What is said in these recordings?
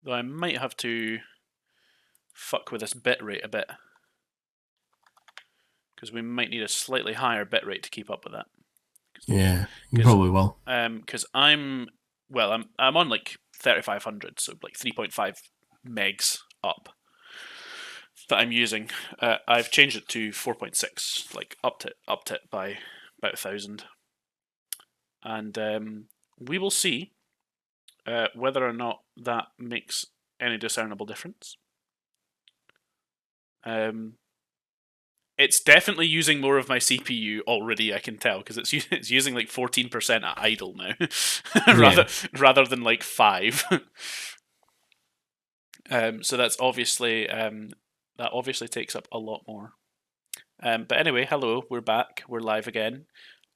Though I might have to fuck with this bitrate a bit, because we might need a slightly higher bitrate to keep up with that. Yeah, you probably will. Because I'm on like 3500, so like 3.5 megs up that I'm using. I've changed it to 4.6, like upped it by about 1,000, and we will see whether or not that makes any discernible difference. It's definitely using more of my CPU already, I can tell, because it's using like 14% at idle now, rather than like 5. So that's obviously that obviously takes up a lot more. But anyway, hello, we're back, we're live again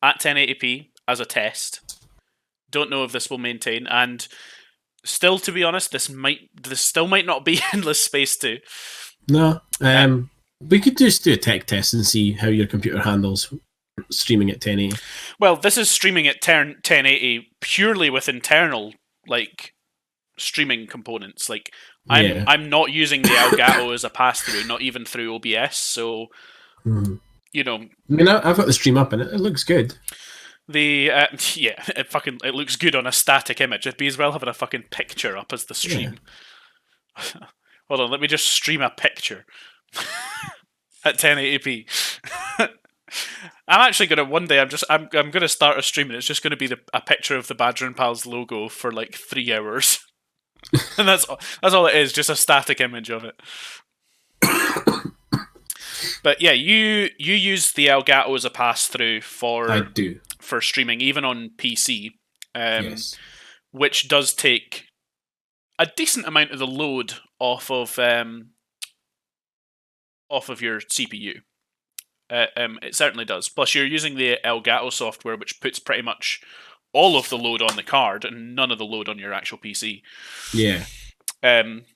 at 1080p as a test. Don't know if this will maintain, and still, to be honest, this still might not be Endless Space 2. No, we could just do a tech test and see how your computer handles streaming at 1080. Well, this is streaming at 1080 purely with internal like streaming components. Like I'm not using the Elgato as a pass through, not even through OBS. So you know, I mean, I've got the stream up and it looks good. It looks good on a static image. It'd be as well having a fucking picture up as the stream. Yeah. Hold on, let me just stream a picture at 1080p. I'm actually gonna one day. I'm gonna start a stream and it's just gonna be a picture of the Badger and Pals logo for like 3 hours, and that's all it is, just a static image of it. But yeah, you use the Elgato as a pass through for streaming, even on PC, yes. Which does take a decent amount of the load off of your CPU. It certainly does. Plus, you're using the Elgato software, which puts pretty much all of the load on the card and none of the load on your actual PC. Yeah.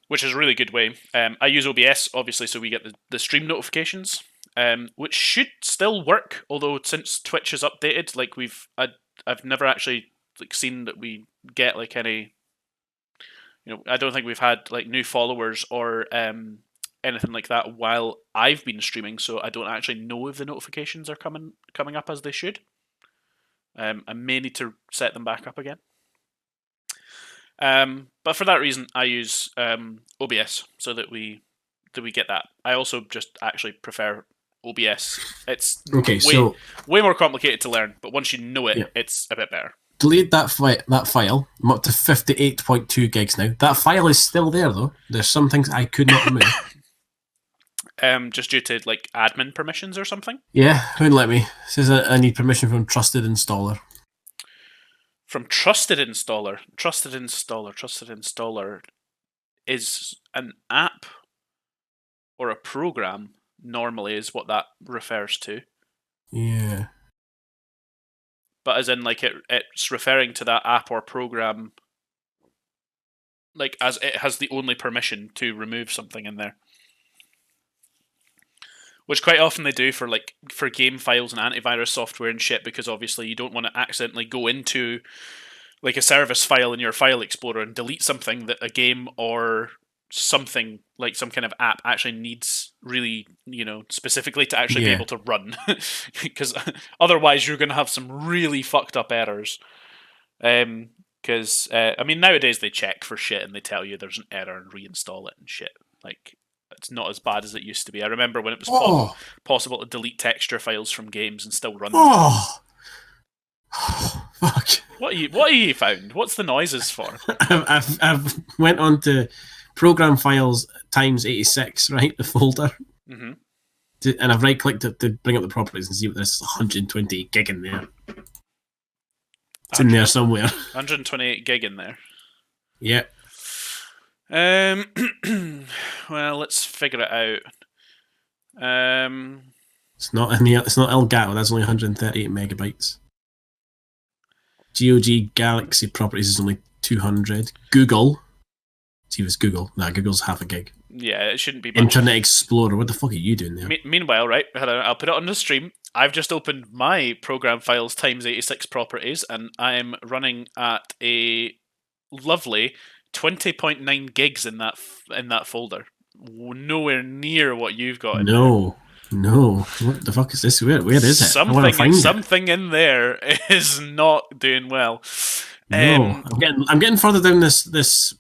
Which is a really good way. I use OBS, obviously, so we get the stream notifications, which should still work. Although since Twitch has updated, like I've never actually like seen that we get like any. I don't think we've had like new followers or anything like that while I've been streaming, so I don't actually know if the notifications are coming up as they should. I may need to set them back up again. But for that reason, I use OBS so that we get that. I also just actually prefer OBS. It's way more complicated to learn, but once you know it, it's a bit better. Delete that file. I'm up to 58.2 gigs now. That file is still there though. There's some things I could not remove. Just due to like admin permissions or something? Yeah, wouldn't let me. It says I need permission from trusted installer. From trusted installer. Trusted installer is an app or a program, normally is what that refers to. Yeah. But as in like it's referring to that app or program like as it has the only permission to remove something in there. Which quite often they do for game files and antivirus software and shit, because obviously you don't want to accidentally go into like a service file in your file explorer and delete something that a game or something like some kind of app actually needs really, specifically to actually be able to run. Because otherwise you're going to have some really fucked up errors. Because, nowadays they check for shit and they tell you there's an error and reinstall it and shit. Like, it's not as bad as it used to be. I remember when it was possible to delete texture files from games and still run them. Fuck. What have you found? What's the noises for? I've went on to program files times 86, right? The folder. Mm-hmm. And I've right clicked it to bring up the properties and see what there's 128 gig in there. It's in there somewhere. 128 gig in there. Yeah. Well, let's figure it out. It's not Elgato. That's only 138 megabytes. GOG Galaxy properties is only 200. Google. See if it's Google. Nah, Google's half a gig. Yeah, it shouldn't be much. Internet Explorer. What the fuck are you doing there? Meanwhile, right, I'll put it on the stream. I've just opened my program files times 86 properties, and I'm running at a lovely 20.9 gigs in that folder. Nowhere near what you've got in there. No. What the fuck is this? Where is it? I want to find it. Something in there is not doing well. No, I'm getting further down this list,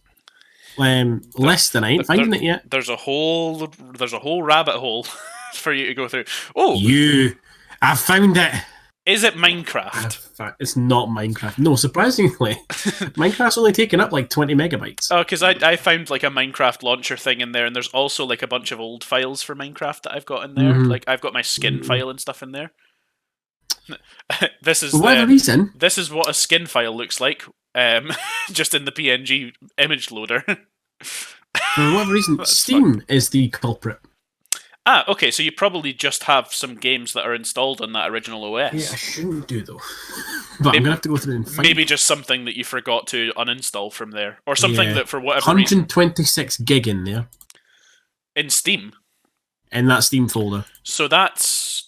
and I ain't finding it yet. There's a whole rabbit hole for you to go through. Oh, I found it. Is it Minecraft? It's not Minecraft. No, surprisingly, Minecraft's only taken up like 20 megabytes. Oh, because I found like a Minecraft launcher thing in there, and there's also like a bunch of old files for Minecraft that I've got in there. Mm-hmm. Like I've got my skin file and stuff in there. This is for whatever reason. This is what a skin file looks like, just in the PNG image loader. For whatever reason, Steam is the culprit. Okay, so you probably just have some games that are installed on that original OS. Yeah, I shouldn't do though. But I'm gonna have to go through and find. Maybe just something that you forgot to uninstall from there, or something that for whatever 126 gig in there. In Steam. In that Steam folder. So that's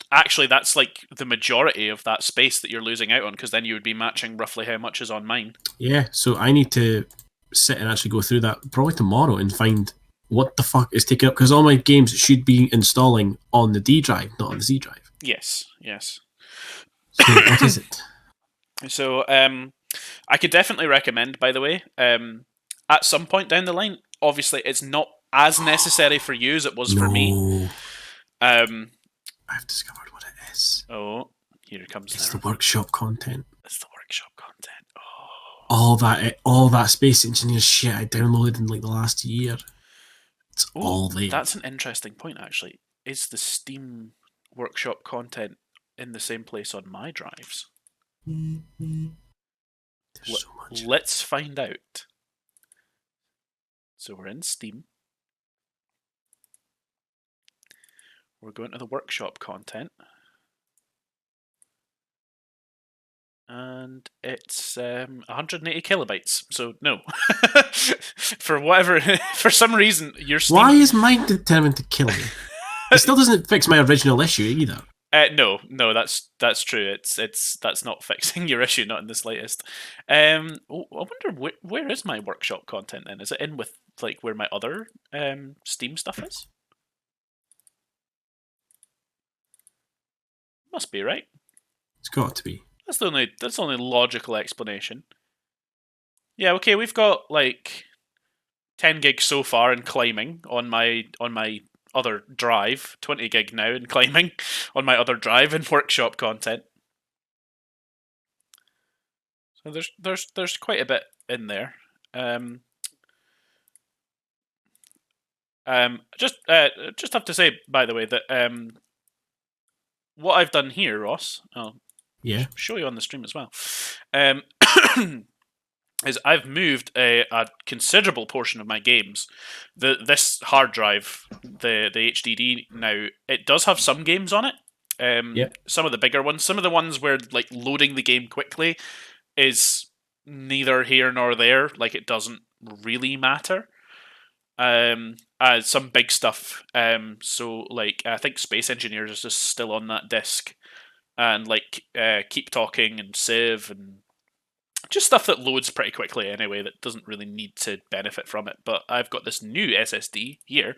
like the majority of that space that you're losing out on, because then you would be matching roughly how much is on mine. Yeah, so I need to sit and actually go through that probably tomorrow and find what the fuck is taking up, because all my games should be installing on the D drive, not on the Z drive. Yes. So what is it? So I could definitely recommend, by the way, at some point down the line, obviously it's not as necessary for you as it was for me. I've discovered what it is. Oh, here it comes. It's the workshop content. It's the workshop content. Oh. All that Space Engineer shit I downloaded in like the last year. It's all there. That's an interesting point, actually. Is the Steam workshop content in the same place on my drives? There's so much. Let's find out. So we're in Steam. We're going to the workshop content. And it's 180 kilobytes. So no, for some reason, your Steam... Why is mine determined to kill me? It still doesn't fix my original issue either. No, that's true. That's not fixing your issue, not in the slightest. I wonder where is my workshop content then? Is it in with like where my other Steam stuff is? Must be, right? It's got to be. That's the only logical explanation. Yeah, okay, we've got like 10 gigs so far and climbing on my other drive, 20 gig now and climbing on my other drive in workshop content. So there's quite a bit in there. Just have to say, by the way, that what I've done here, Ross, I'll show you on the stream as well, is I've moved a considerable portion of my games. This hard drive, the HDD now, it does have some games on it. Some of the bigger ones, some of the ones where like loading the game quickly is neither here nor there. Like it doesn't really matter. Some big stuff. So like I think Space Engineers is just still on that disk, and like Keep Talking and Civ and just stuff that loads pretty quickly anyway, that doesn't really need to benefit from it. But I've got this new SSD here,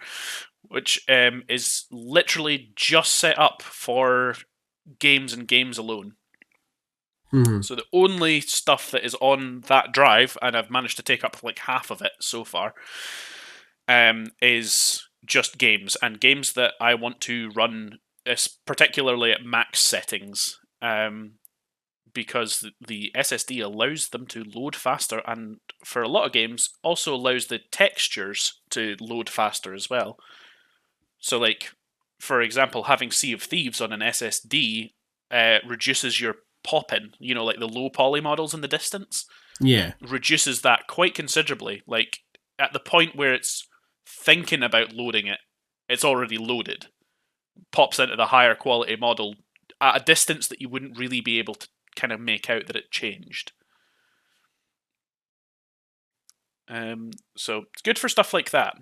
which is literally just set up for games and games alone. Mm-hmm. So the only stuff that is on that drive, and I've managed to take up like half of it so far, is just games, and games that I want to run particularly at max settings. Because the SSD allows them to load faster, and for a lot of games also allows the textures to load faster as well. So like, for example, having Sea of Thieves on an SSD reduces your pop-in, like the low poly models in the distance. Yeah. Reduces that quite considerably. Like, at the point where it's thinking about loading it, it's already loaded. Pops into the higher quality model at a distance that you wouldn't really be able to kind of make out that it changed. So it's good for stuff like that.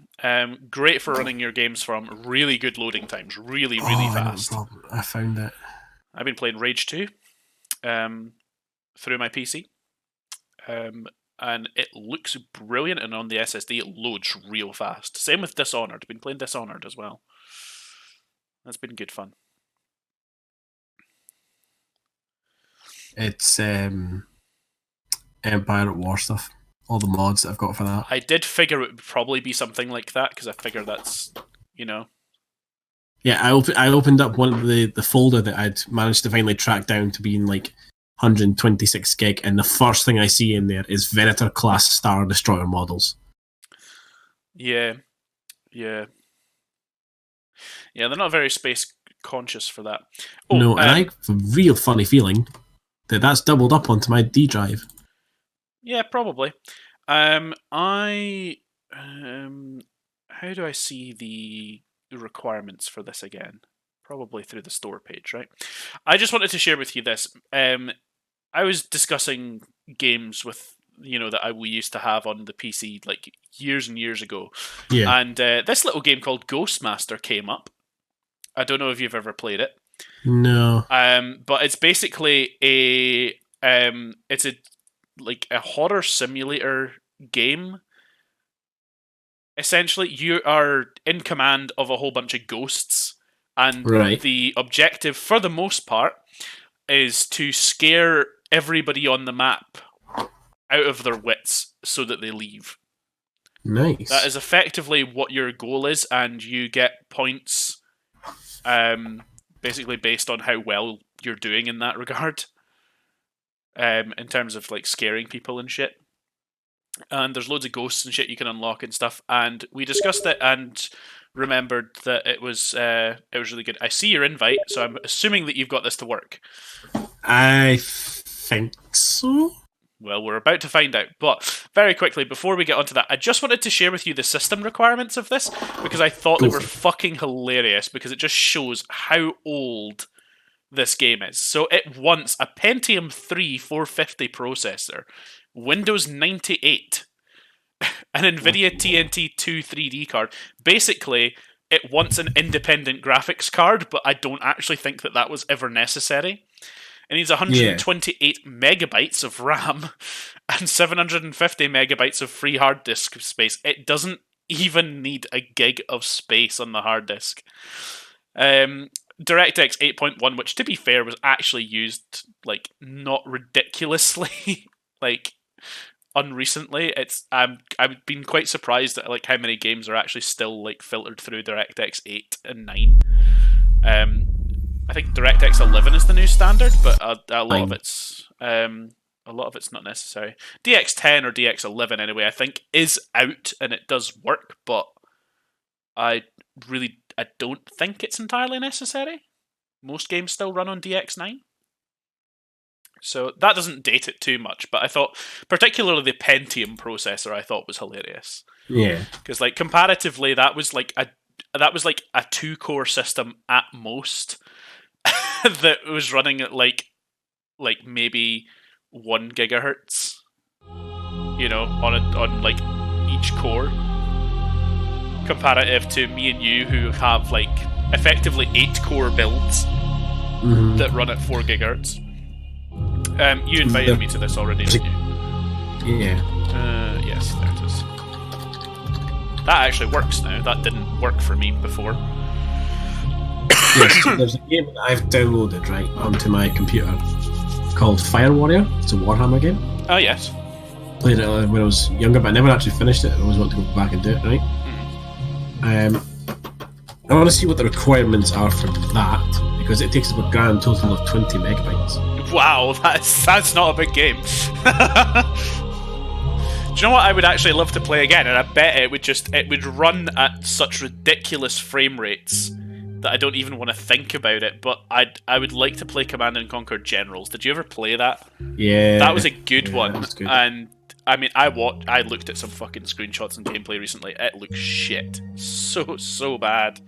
Great for running your games from. Really good loading times. Really fast. I found it. I've been playing Rage 2 through my PC. And it looks brilliant, and on the SSD it loads real fast. Same with Dishonored. I've been playing Dishonored as well. That's been good fun. It's Empire at War stuff. All the mods that I've got for that. I did figure it would probably be something like that, because I figure that's, Yeah, I opened up one of the folder that I'd managed to finally track down to being like 126 gig, and the first thing I see in there is Venator class Star Destroyer models. Yeah, they're not very space conscious for that. Oh, no, and I have a real funny feeling that that's doubled up onto my D drive. Yeah, probably. How do I see the requirements for this again? Probably through the store page, right? I just wanted to share with you this. I was discussing games with that we used to have on the PC like years and years ago. Yeah. And this little game called Ghostmaster came up. I don't know if you've ever played it. No. But it's basically a horror simulator game. Essentially, you are in command of a whole bunch of ghosts, and the objective, for the most part, is to scare everybody on the map out of their wits so that they leave. Nice. That is effectively what your goal is, and you get points basically based on how well you're doing in that regard. In terms of like scaring people and shit. And there's loads of ghosts and shit you can unlock and stuff. And we discussed it and remembered that it was really good. I see your invite, so I'm assuming that you've got this to work. I think so. Well, we're about to find out. But very quickly, before we get onto that, I just wanted to share with you the system requirements of this, because I thought they were fucking hilarious, because it just shows how old this game is. So it wants a Pentium 3 450 processor, Windows 98, an NVIDIA TNT 2 3D card. Basically, it wants an independent graphics card, but I don't actually think that was ever necessary. It needs 128 megabytes of RAM and 750 megabytes of free hard disk space. It doesn't even need a gig of space on the hard disk. DirectX 8.1, which to be fair was actually used like not ridiculously like unrecently. I've been quite surprised at like how many games are actually still like filtered through DirectX 8 and 9. I think DirectX 11 is the new standard, but a lot of it's not necessary. DX10 or DX11 anyway, I think is out and it does work, but I don't think it's entirely necessary. Most games still run on DX9. So that doesn't date it too much, but I thought, particularly the Pentium processor, I thought was hilarious. Yeah. Because like comparatively, that was like a 2-core system at most that was running at like maybe 1 gigahertz. On like each core. Comparative to me and you, who have like effectively 8-core builds that run at 4 gigahertz. You invited me to this already, didn't you? Yeah. Yes, there it is. That actually works now. That didn't work for me before. Yes, there's a game that I've downloaded onto my computer called Fire Warrior. It's a Warhammer game. Oh, yes. Played it when I was younger, but I never actually finished it. I always want to go back and do it, right? I want to see what the requirements are for that, because it takes up a grand total of 20 megabytes. Wow, that's not a big game. Do you know what I would actually love to play again? And I bet it would run at such ridiculous frame rates that I don't even want to think about it. But I would like to play Command and Conquer Generals. Did you ever play that? Yeah, that was a good one. That was good. And I mean, I looked at some fucking screenshots and gameplay recently. It looks shit, so bad.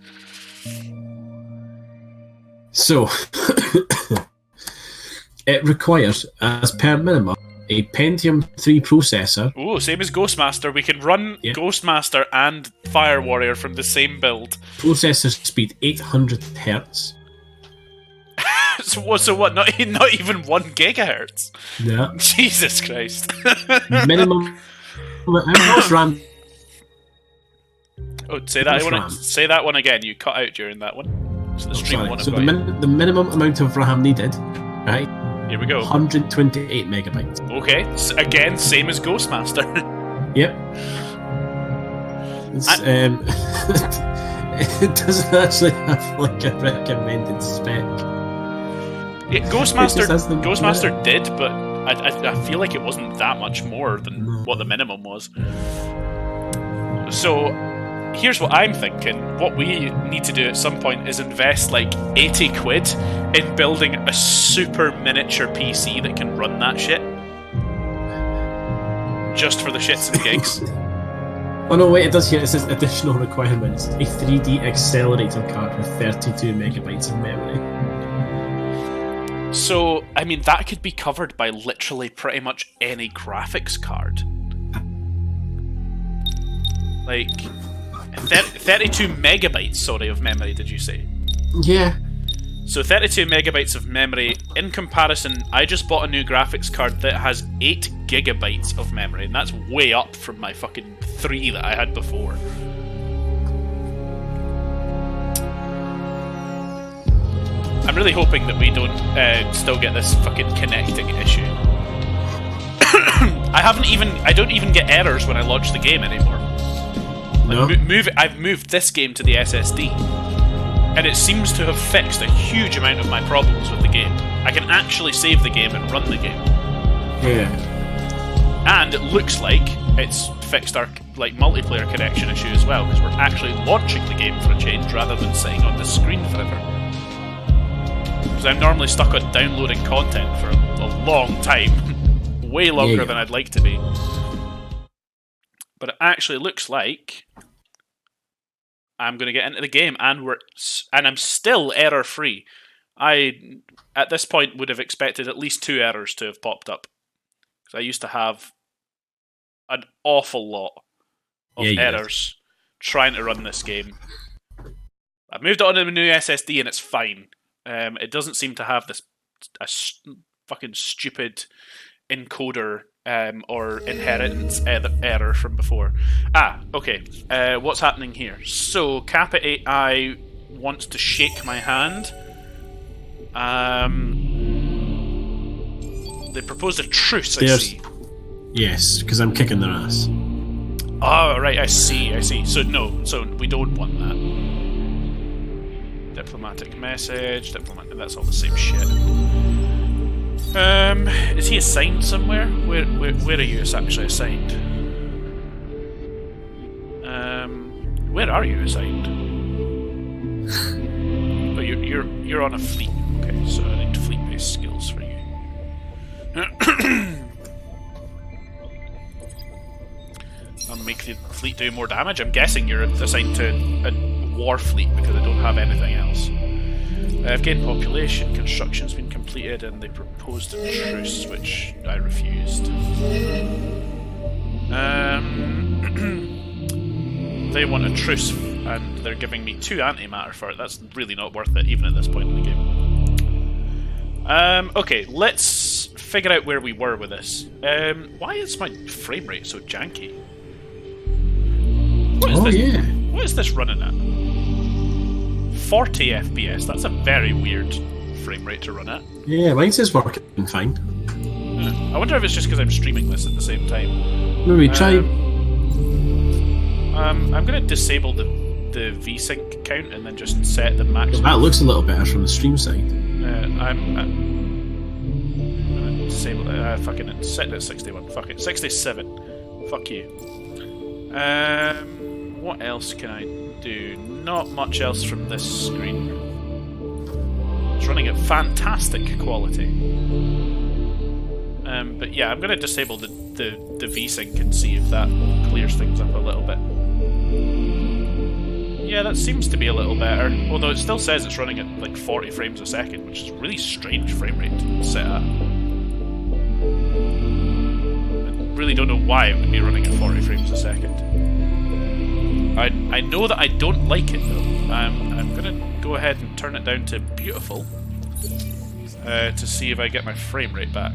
So it requires, as per minimum, a Pentium 3 processor. Ooh, same as Ghostmaster. We can run Ghostmaster and Fire Warrior from the same build. Processor speed 800 hertz. So what? Not even 1 gigahertz. Yeah. Jesus Christ. Minimum. What's RAM? Oh, say that. What's RAM? Say that one again. You cut out during that one. So the stream Sorry. one. So the minimum amount of RAM needed, right? Here we go. 128 megabytes. Okay. Again, same as Ghostmaster. Yep. It doesn't actually have like a recommended spec. Yeah, Ghostmaster did, but I feel like it wasn't that much more than what the minimum was. So here's what I'm thinking. What we need to do at some point is invest like 80 quid in building a super miniature PC that can run that shit. Just for the shits and gigs. Oh no, wait, it does here. It says additional requirements. A 3D accelerator card with 32 megabytes of memory. So, I mean, that could be covered by literally pretty much any graphics card. Like, 32 megabytes, sorry, of memory, did you say? Yeah. So 32 megabytes of memory. In comparison, I just bought a new graphics card that has 8 gigabytes of memory, and that's way up from my fucking 3 that I had before. I'm really hoping that we don't still get this fucking connecting issue. I don't even get errors when I launch the game anymore. Like, No. I've moved this game to the SSD, and it seems to have fixed a huge amount of my problems with the game. I can actually save the game and run the game. Yeah. And it looks like it's fixed our like multiplayer connection issue as well, because we're actually launching the game for a change rather than sitting on the screen forever. Because I'm normally stuck on downloading content for a long time. Way longer than I'd like to be. But it actually looks like I'm going to get into the game, and I'm still error free. I at this point would have expected at least 2 errors to have popped up, because I used to have an awful lot of errors trying to run this game. I've moved on to the new SSD and it's fine. It doesn't seem to have this fucking stupid encoder or inheritance error from before. Okay. What's happening here? So, Kappa AI wants to shake my hand. They proposed a truce, I see. Yes, because I'm kicking their ass. Oh, right, I see. So, no, we don't want that. Diplomatic message, that's all the same shit. Is he assigned somewhere? Where are you actually assigned? Where are you assigned? Oh, you're on a fleet. Okay, so I need fleet-based skills for you. I'll make the fleet do more damage. I'm guessing you're assigned to a war fleet because I don't have anything else. I've gained population, construction's been completed, and they proposed a truce, which I refused. They want a truce, and they're giving me 2 antimatter for it. That's really not worth it, even at this point in the game. Okay, let's figure out where we were with this. Why is my frame rate so janky? What is this running at? 40 FPS. That's a very weird frame rate to run at. Yeah, mine says working fine. I wonder if it's just because I'm streaming this at the same time. Maybe try. I'm going to disable the VSync count and then just set the maximum. That looks a little better from the stream side. I'm going to disable it. Fucking set it at 61. Fuck it. 67. Fuck you. What else can I do? Not much else from this screen. It's running at fantastic quality. But yeah, I'm going to disable the VSync and see if that clears things up a little bit. Yeah, that seems to be a little better. Although it still says it's running at like 40 frames a second, which is a really strange frame rate to set at. I really don't know why it would be running at 40 frames a second. I know that I don't like it though. I'm gonna go ahead and turn it down to beautiful. to see if I get my frame rate back.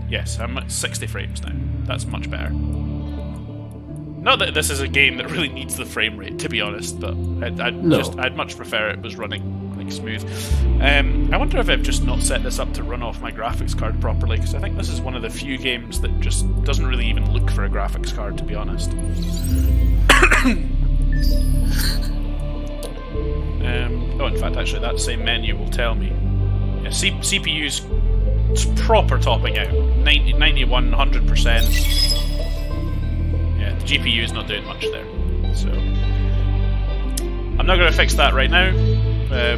Yes, I'm at 60 frames now. That's much better. Not that this is a game that really needs the frame rate, to be honest, but I'd much prefer it was running like smooth. I wonder if I've just not set this up to run off my graphics card properly, because I think this is one of the few games that just doesn't really even look for a graphics card, to be honest. Oh, in fact, actually, that same menu will tell me. Yeah, CPU's proper topping out. 90, 91, 100%. Yeah, the GPU is not doing much there. So, I'm not going to fix that right now,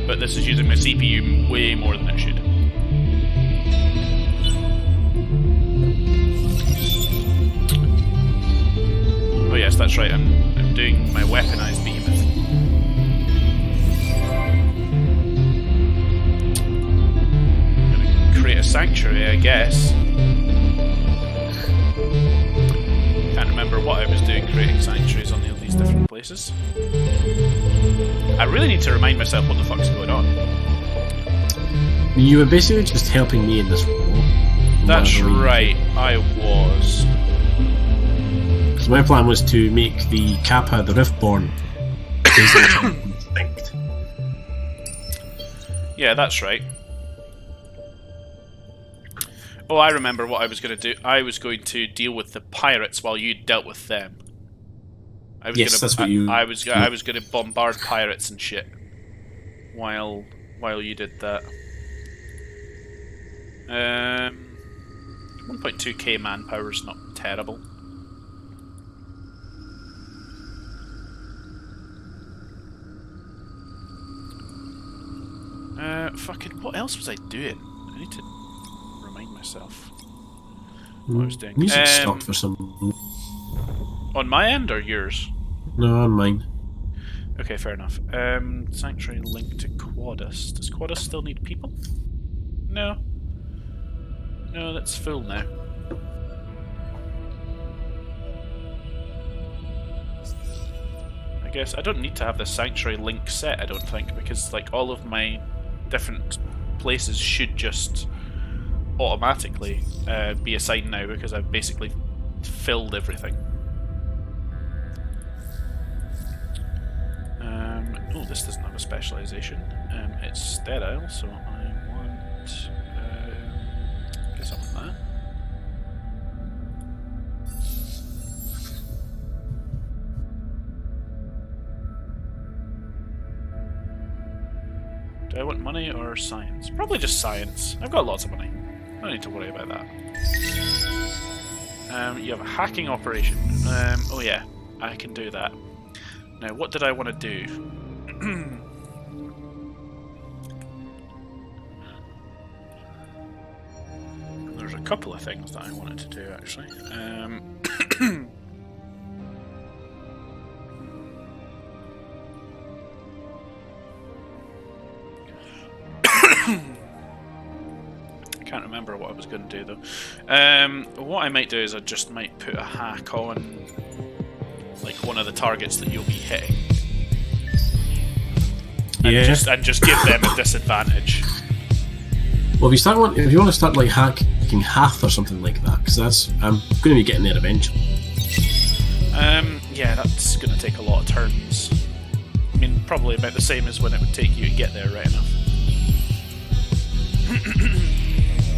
but this is using my CPU way more than it should. Oh yes, that's right, I'm doing my weaponized behemoth. Create a sanctuary, I guess. Can't remember what I was doing creating sanctuaries on all these different places. I really need to remind myself what the fuck's going on. You were basically just helping me in this war. That's right, I was. Because my plan was to make the Kappa the Riftborn extinct. Yeah, that's right. Oh, I remember what I was going to do. I was going to deal with the pirates while you dealt with them. I was that's what you... I was going to bombard pirates and shit while you did that. 1.2k manpower is not terrible. Fucking, what else was I doing? I need to remind myself what I was doing. Music stopped for some... On my end or yours? No, on mine. Okay, fair enough. Sanctuary linked to Quadus. Does Quadus still need people? No. No, that's full now. I guess I don't need to have the sanctuary link set, I don't think, because like all of my different places should just automatically be assigned now because I've basically filled everything. Oh, this doesn't have a specialization. It's sterile, so I want... guess I want that. Do I want money or science? Probably just science. I've got lots of money. I don't need to worry about that. You have a hacking operation. Oh yeah, I can do that. Now, what did I want to do? There's a couple of things that I wanted to do, actually. Can't remember what I was going to do, though. What I might do is I just might put a hack on like one of the targets that you'll be hitting. Yeah. And just give them a disadvantage. Well, if you want to start like hacking Hath or something like that, because I'm going to be getting there eventually. Yeah, that's going to take a lot of turns. I mean, probably about the same as when it would take you to get there, right enough.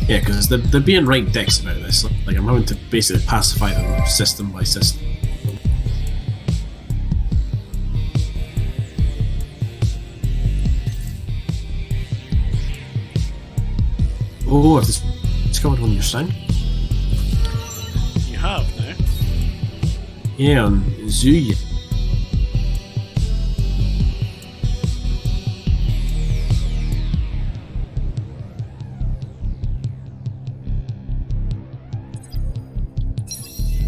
Yeah, because they're being right dicks about this. Like, I'm having to basically pacify them system by system. Oh, I've discovered one of your sound. You have now? Yeah, on Zuya.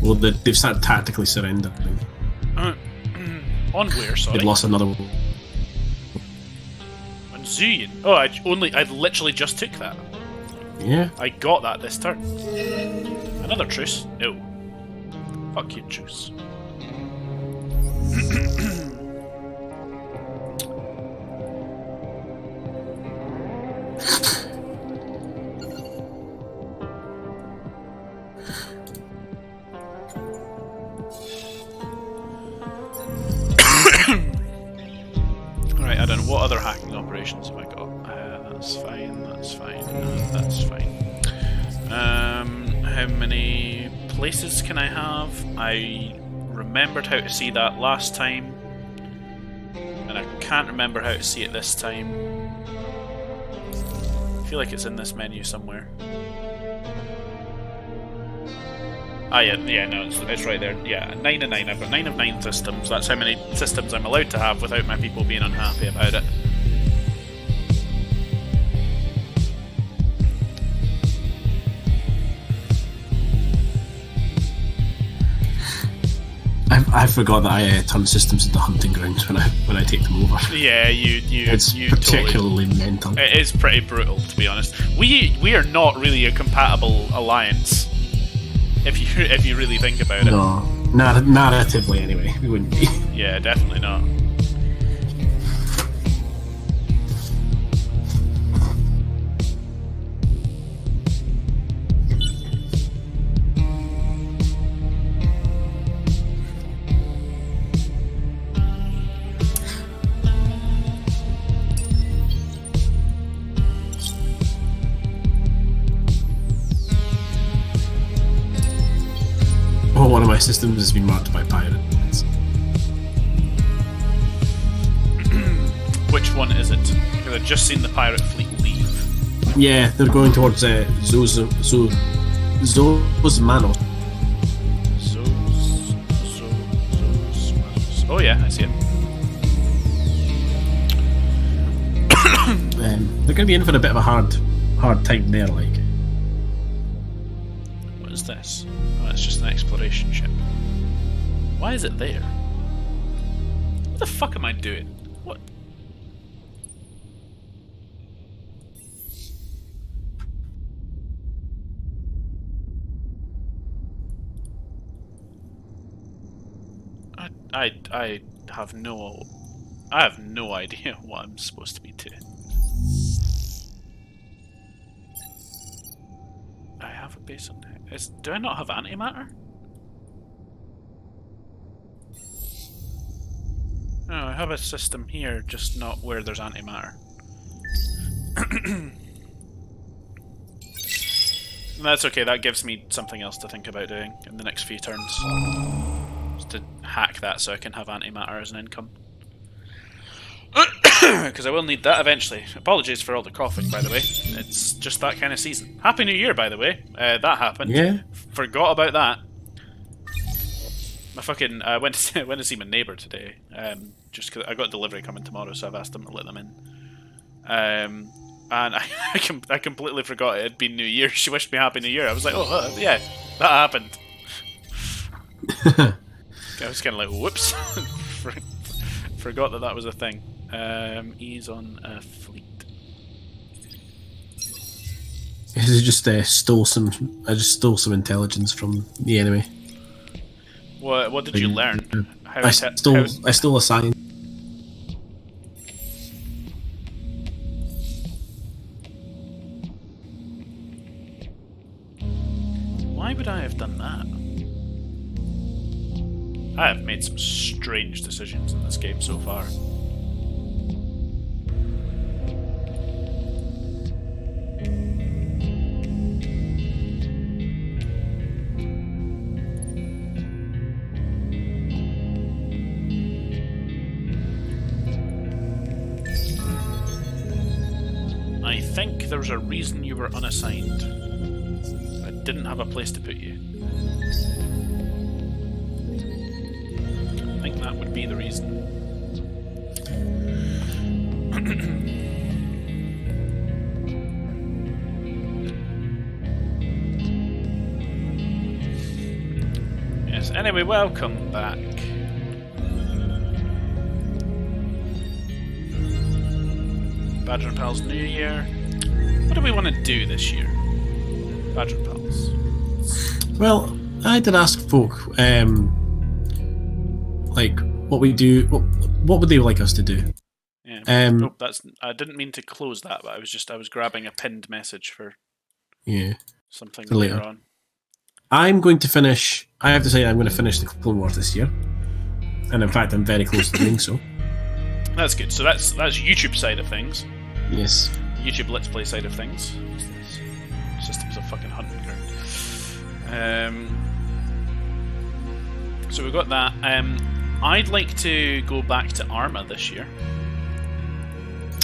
Well, they've started tactically surrendering. On where, sorry? They've lost another one. On Zuyin? Oh, I literally just took that. Yeah. I got that this turn. Another truce? No. Fuck you, truce. Right, I don't know. What other hacking operations have I got? That's fine, that's fine, that's fine. How many places can I have? I remembered how to see that last time, and I can't remember how to see it this time. I feel like it's in this menu somewhere. Ah, yeah, no, it's right there. Yeah, 9 of 9. I've got 9 of 9 systems. That's how many systems I'm allowed to have without my people being unhappy about it. I forgot that I turn systems into hunting grounds when I take them over. Yeah, It's you particularly mental. It is pretty brutal, to be honest. We are not really a compatible alliance. If you really think about it. No, narratively anyway, we wouldn't be. Yeah, definitely not. Oh, one of my systems has been marked by pirates. Which one is it? Because I've just seen the pirate fleet leave. Yeah, they're going towards Zozmano. Oh yeah, I see it. They're going to be in for a bit of a hard time there, like. What is this? Oh, it's just an exploration ship. Why is it there? What the fuck am I doing? What? I have no idea what I'm supposed to be doing. I have a base on there. Do I not have antimatter? No, I have a system here, just not where there's antimatter. That's okay, that gives me something else to think about doing in the next few turns. Just to hack that so I can have antimatter as an income. Because I will need that eventually. Apologies for all the coughing, by the way. It's just that kind of season. Happy New Year, by the way. That happened. Yeah. Forgot about that. I fucking went to see my neighbour today. Just because I got a delivery coming tomorrow, so I've asked them to let them in. And I completely forgot it had been New Year. She wished me Happy New Year. I was like, oh yeah, that happened. I was kind of like, whoops. Forgot that was a thing. Ease on a fleet. I just stole some intelligence from the enemy. What did you learn? I stole a sign. Why would I have done that? I have made some strange decisions in this game so far. I think there's a reason you were unassigned. I didn't have a place to put you. I think that would be the reason. Yes, anyway, welcome back. Badger and Pals New Year. What do we want to do this year? Badger and Pals. Well, I did ask folk, like, what we do, what would they like us to do? Yeah. Oh, I didn't mean to close that, but I was grabbing a pinned message for yeah something later later on. I'm going to finish. I have to say, I'm going to finish the Clone Wars this year, and in fact, I'm very close to doing so. That's good. So that's YouTube side of things. Yes. YouTube Let's Play side of things. System's a fucking hunting ground. So we've got that. I'd like to go back to Arma this year.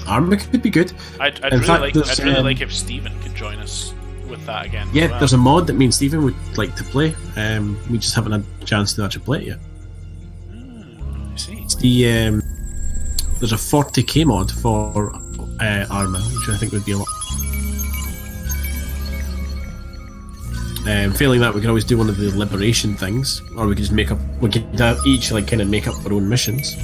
Arma could be good. I'd really like if Stephen could join us with that again. Yeah, as well. there's a mod that me and Stephen would like to play. We just haven't had a chance to actually play it yet. I see. It's the there's a 40k mod for Arma, which I think would be a lot. Failing that, we can always do one of the liberation things, or we could just make up. We could each like kind of make up our own missions.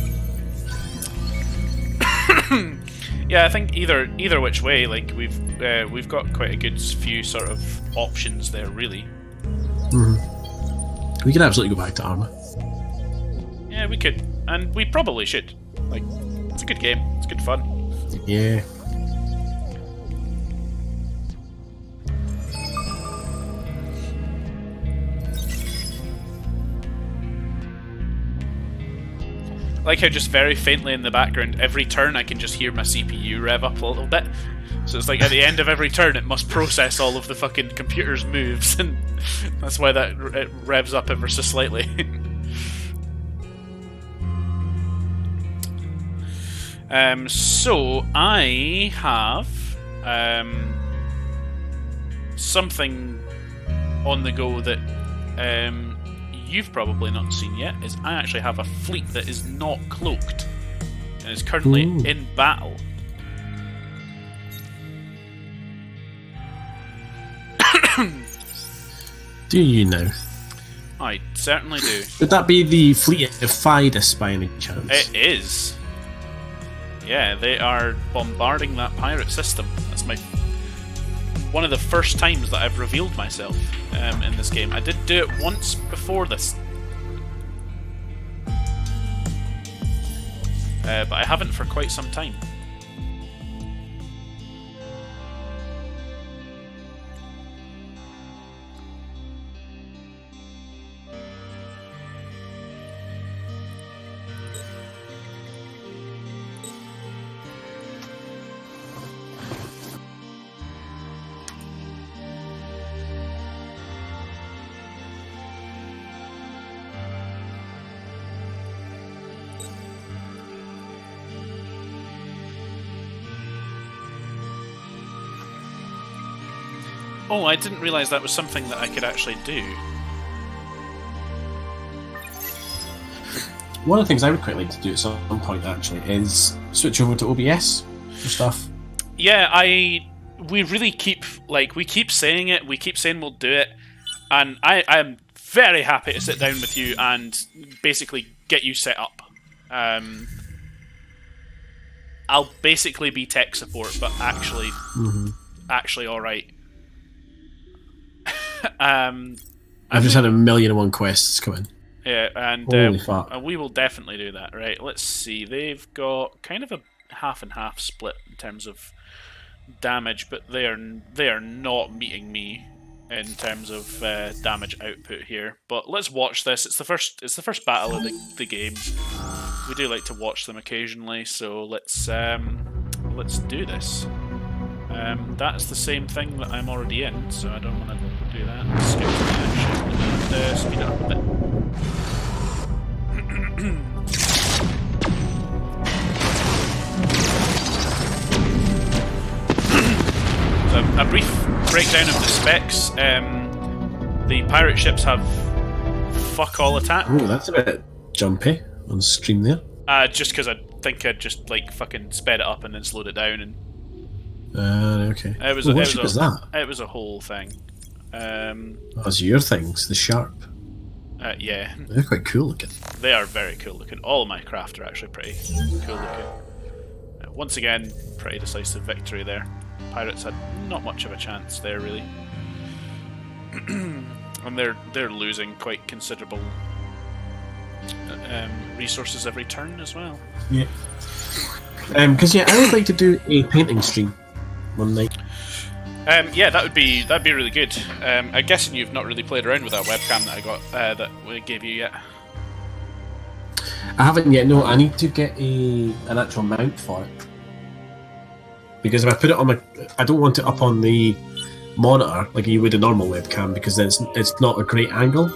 Yeah, I think either which way, like we've got quite a good few sort of options there, really. Mm-hmm. We could absolutely go back to Arma. Yeah, we could, and we probably should. Like, it's a good game. It's good fun. Yeah. Like how just very faintly in the background, every turn I can just hear my CPU rev up a little bit. So it's like at the end of every turn it must process all of the fucking computer's moves, and that's why it revs up ever so slightly. So I have something on the go that you've probably not seen yet. Is I actually have a fleet that is not cloaked and is currently in battle. Do you know? I certainly do. Would that be the fleet of Fidus by any chance? It is. Yeah, they are bombarding that pirate system. That's one of the first times that I've revealed myself in this game. I did do it once before this, but I haven't for quite some time. Oh, I didn't realise that was something that I could actually do. One of the things I would quite like to do at some point actually is switch over to OBS for stuff. Yeah, we really keep saying it. We keep saying we'll do it, and I am very happy to sit down with you and basically get you set up. I'll basically be tech support, but actually all right. I've just had 1,000,001 quests come in. Yeah, and Holy fuck. we will definitely do that. Right, let's see. They've got kind of a half and half split in terms of damage, but they are not meeting me in terms of damage output here. But let's watch this. It's the first battle of the game. We do like to watch them occasionally, so let's do this. That's the same thing that I'm already in, so I don't want to do that. Skip to the action and speed it up a bit. So a brief breakdown of the specs. The pirate ships have fuck all attack. Oh, that's a bit jumpy on stream there. Just because I think I'd just like fucking sped it up and then slowed it down and. Okay. What ship is that? It was a whole thing. That's your things, the Sharp. Yeah. They're quite cool looking. They are very cool looking. All of my craft are actually pretty cool looking. Once again, pretty decisive victory there. Pirates had not much of a chance there, really. And they're losing quite considerable resources every turn as well. Yeah. Because I would like to do a painting stream one night. Yeah, that'd be really good. I'm guessing you've not really played around with that webcam that I got that we gave you yet. I haven't yet. No, I need to get an actual mount for it, because if I put it on my, I don't want it up on the monitor like you would a normal webcam, because then it's not a great angle.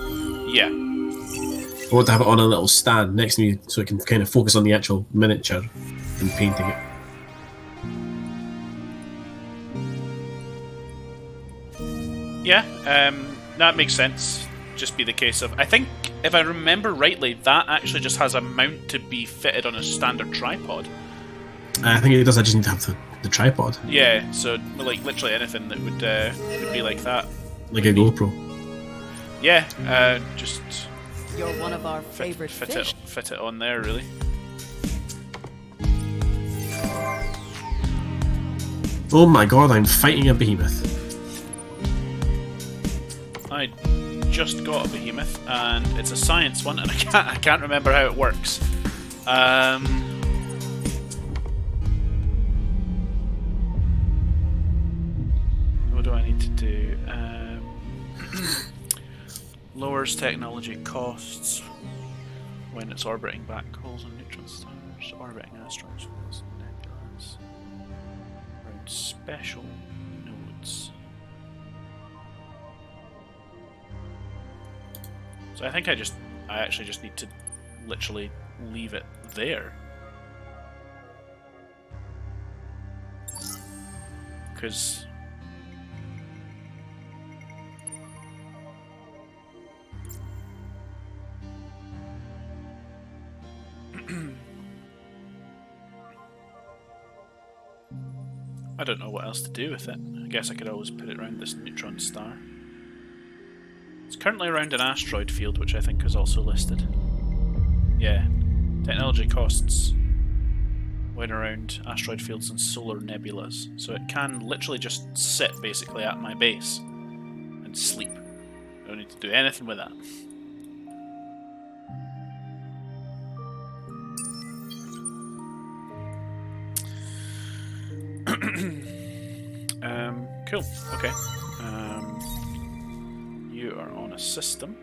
Yeah. I want to have it on a little stand next to me so it can kind of focus on the actual miniature and painting it. Yeah, that makes sense. Just be the case of, I think, if I remember rightly, that actually just has a mount to be fitted on a standard tripod. I think it does. I just need to have the tripod. Yeah, so like literally anything that would be like that. Like a GoPro. Yeah, just You're one of our favorite fish. fit it on there, really. Oh my god, I'm fighting a behemoth. I just got a behemoth, and it's a science one, and I can't remember how it works. What do I need to do? Lowers technology costs when it's orbiting black holes and neutron stars, orbiting asteroids, worlds, and nebulas. Around special nodes. So I think I actually just need to literally leave it there. Because I don't know what else to do with it. I guess I could always put it around this neutron star. It's currently around an asteroid field, which I think is also listed. Yeah. Technology costs when around asteroid fields and solar nebulas. So it can literally just sit basically at my base and sleep. I don't need to do anything with that. Cool. Okay. You are on a system.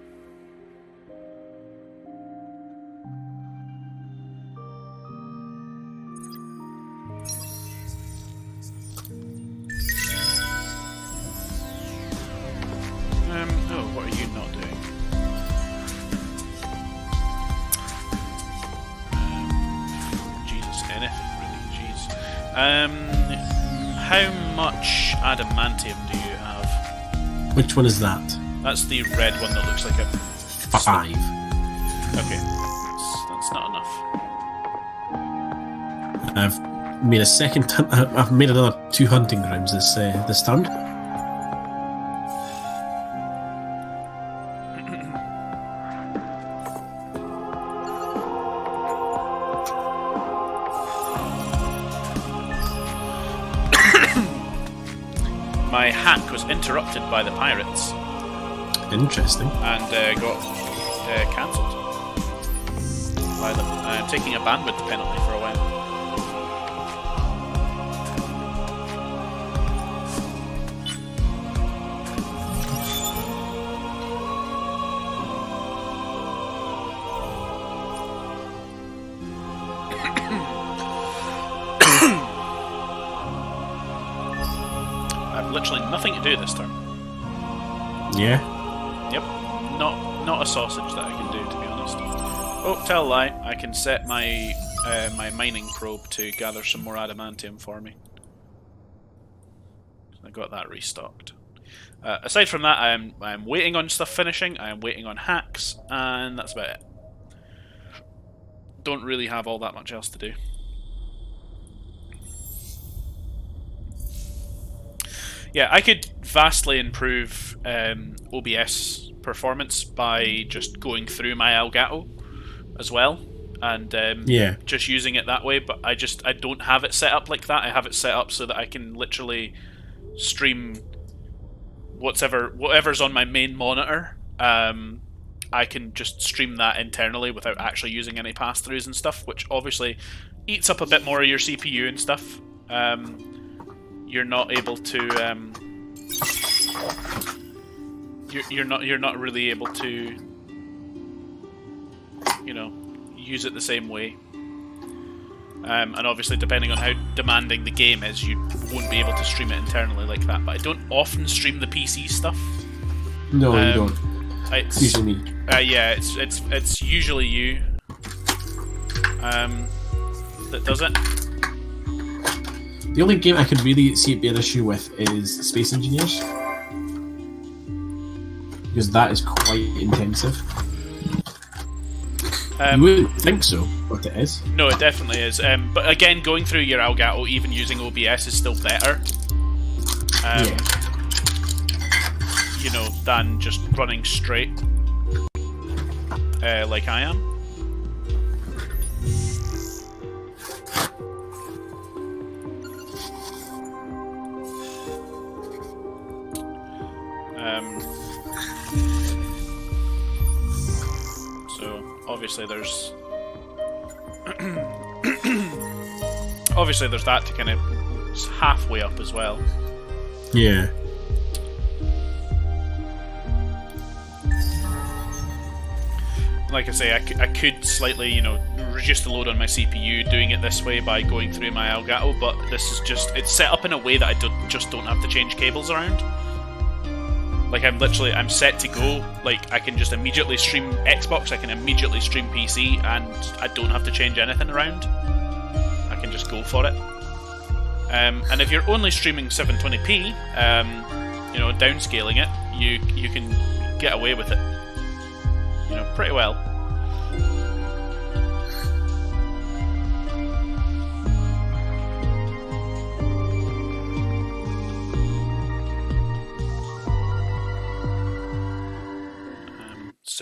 Oh, what are you not doing? Jesus, anything really. Jeez. How much adamantium do you have? Which one is that? That's the red one that looks like a 5. Okay, that's not enough. I've made a second. I've made another 2 hunting grounds this turn. My hack was interrupted by the pirates. Interesting. And got cancelled by them. I'm taking a bandwidth penalty for a while. I've literally nothing to do this turn. Yeah. Yep, not a sausage that I can do, to be honest. Oh, tell a lie. I can set my my mining probe to gather some more adamantium for me. I got that restocked. Aside from that, I'm waiting on stuff finishing. I am waiting on hacks, and that's about it. Don't really have all that much else to do. Yeah, I could vastly improve OBS performance by just going through my Elgato as well, and just using it that way. But I don't have it set up like that. I have it set up so that I can literally stream whatever's on my main monitor. I can just stream that internally without actually using any pass-throughs and stuff, which obviously eats up a bit more of your CPU and stuff. You're not able to you're not really able to, you know, use it the same way. And obviously, depending on how demanding the game is, you won't be able to stream it internally like that. But I don't often stream the PC stuff. No, you don't. It's usually me. Yeah, it's usually you that does it. The only game I could really see it be an issue with is Space Engineers, because that is quite intensive. You wouldn't think so, but it is. No, it definitely is. But again, going through your Elgato, even using OBS, is still better. Yeah. You know, than just running straight, like I am. So obviously there's obviously there's that to kind of halfway up as well. Yeah. Like I say, I could slightly, you know, reduce the load on my CPU doing it this way by going through my Elgato, but this is just, it's set up in a way that I don't have to change cables around. Like I'm set to go. Like I can just immediately stream Xbox, I can immediately stream PC, and I don't have to change anything around. I can just go for it. And if you're only streaming 720p, you know, downscaling it, you can get away with it, you know, pretty well.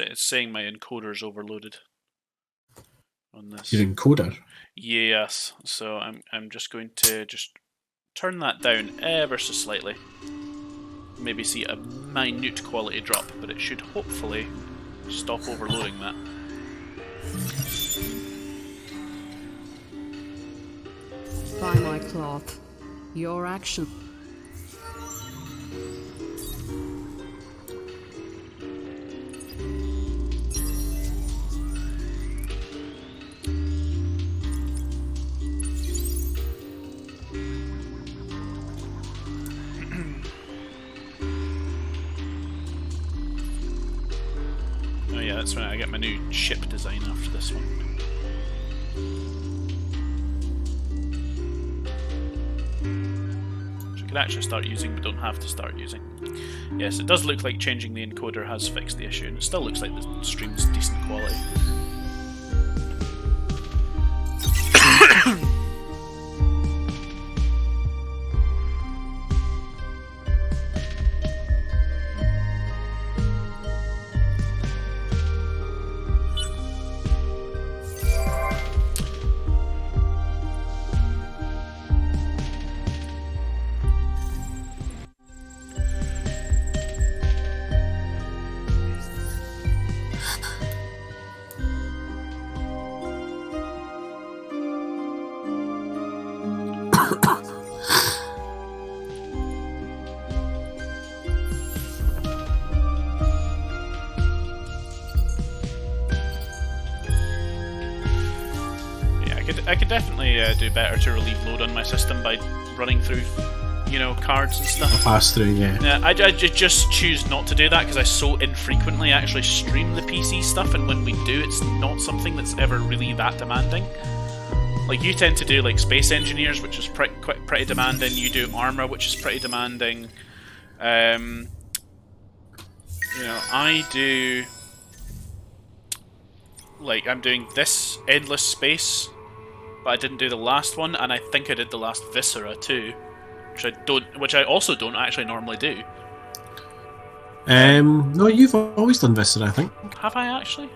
It's saying my encoder's overloaded on this. Your encoder? Yes, so I'm just going to turn that down ever so slightly. Maybe see a minute quality drop, but it should hopefully stop overloading that. By my cloth, your action. Oh yeah, that's when I get my new ship design after this one. Which I could actually start using, but don't have to start using. Yes, it does look like changing the encoder has fixed the issue, and it still looks like the stream's decent quality. I could definitely do better to relieve load on my system by running through, you know, cards and stuff. Pass through, yeah. Yeah, I just choose not to do that because I so infrequently actually stream the PC stuff, and when we do, it's not something that's ever really that demanding. Like, you tend to do, like, Space Engineers, which is pretty demanding. You do Armor, which is pretty demanding. You know, I do... Like, I'm doing this Endless Space, but I didn't do the last one, and I think I did the last Viscera too, which I also don't actually normally do. No, you've always done Viscera, I think. Have I actually?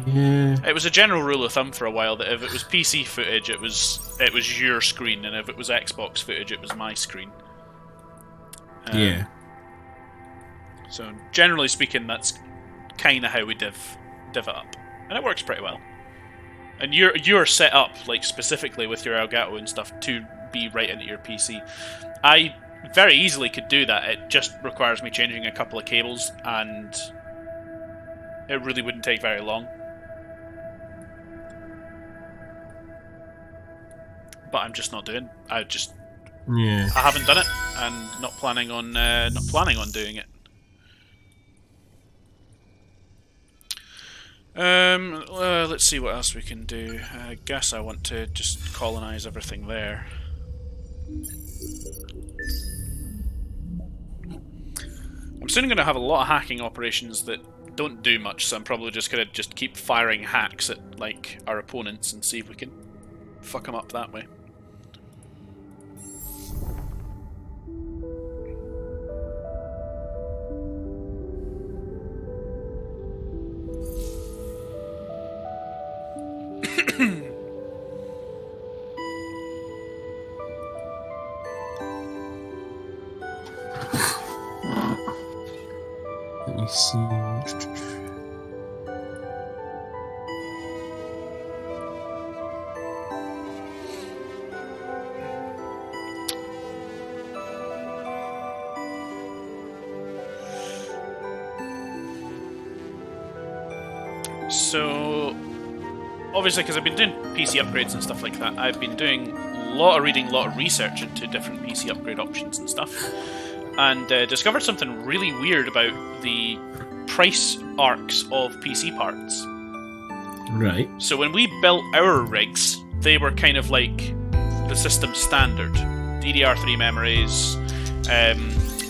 Yeah. It was a general rule of thumb for a while that if it was PC footage, it was your screen, and if it was Xbox footage, it was my screen. Yeah. So generally speaking, that's kind of how we div it up, and it works pretty well. And you're set up, like, specifically with your Elgato and stuff to be right into your PC. I very easily could do that. It just requires me changing a couple of cables, and it really wouldn't take very long. But I'm just not doing. I haven't done it, and not planning on doing it. Let's see what else we can do. I guess I want to just colonize everything there. I'm soon going to have a lot of hacking operations that don't do much, so I'm probably just going to just keep firing hacks at like our opponents and see if we can fuck them up that way. Let me see. So, obviously, because I've been doing PC upgrades and stuff like that, I've been doing a lot of reading, a lot of research into different PC upgrade options and stuff, and discovered something really weird about the price arcs of PC parts. Right. So when we built our rigs, they were kind of like the system standard. DDR3 memories,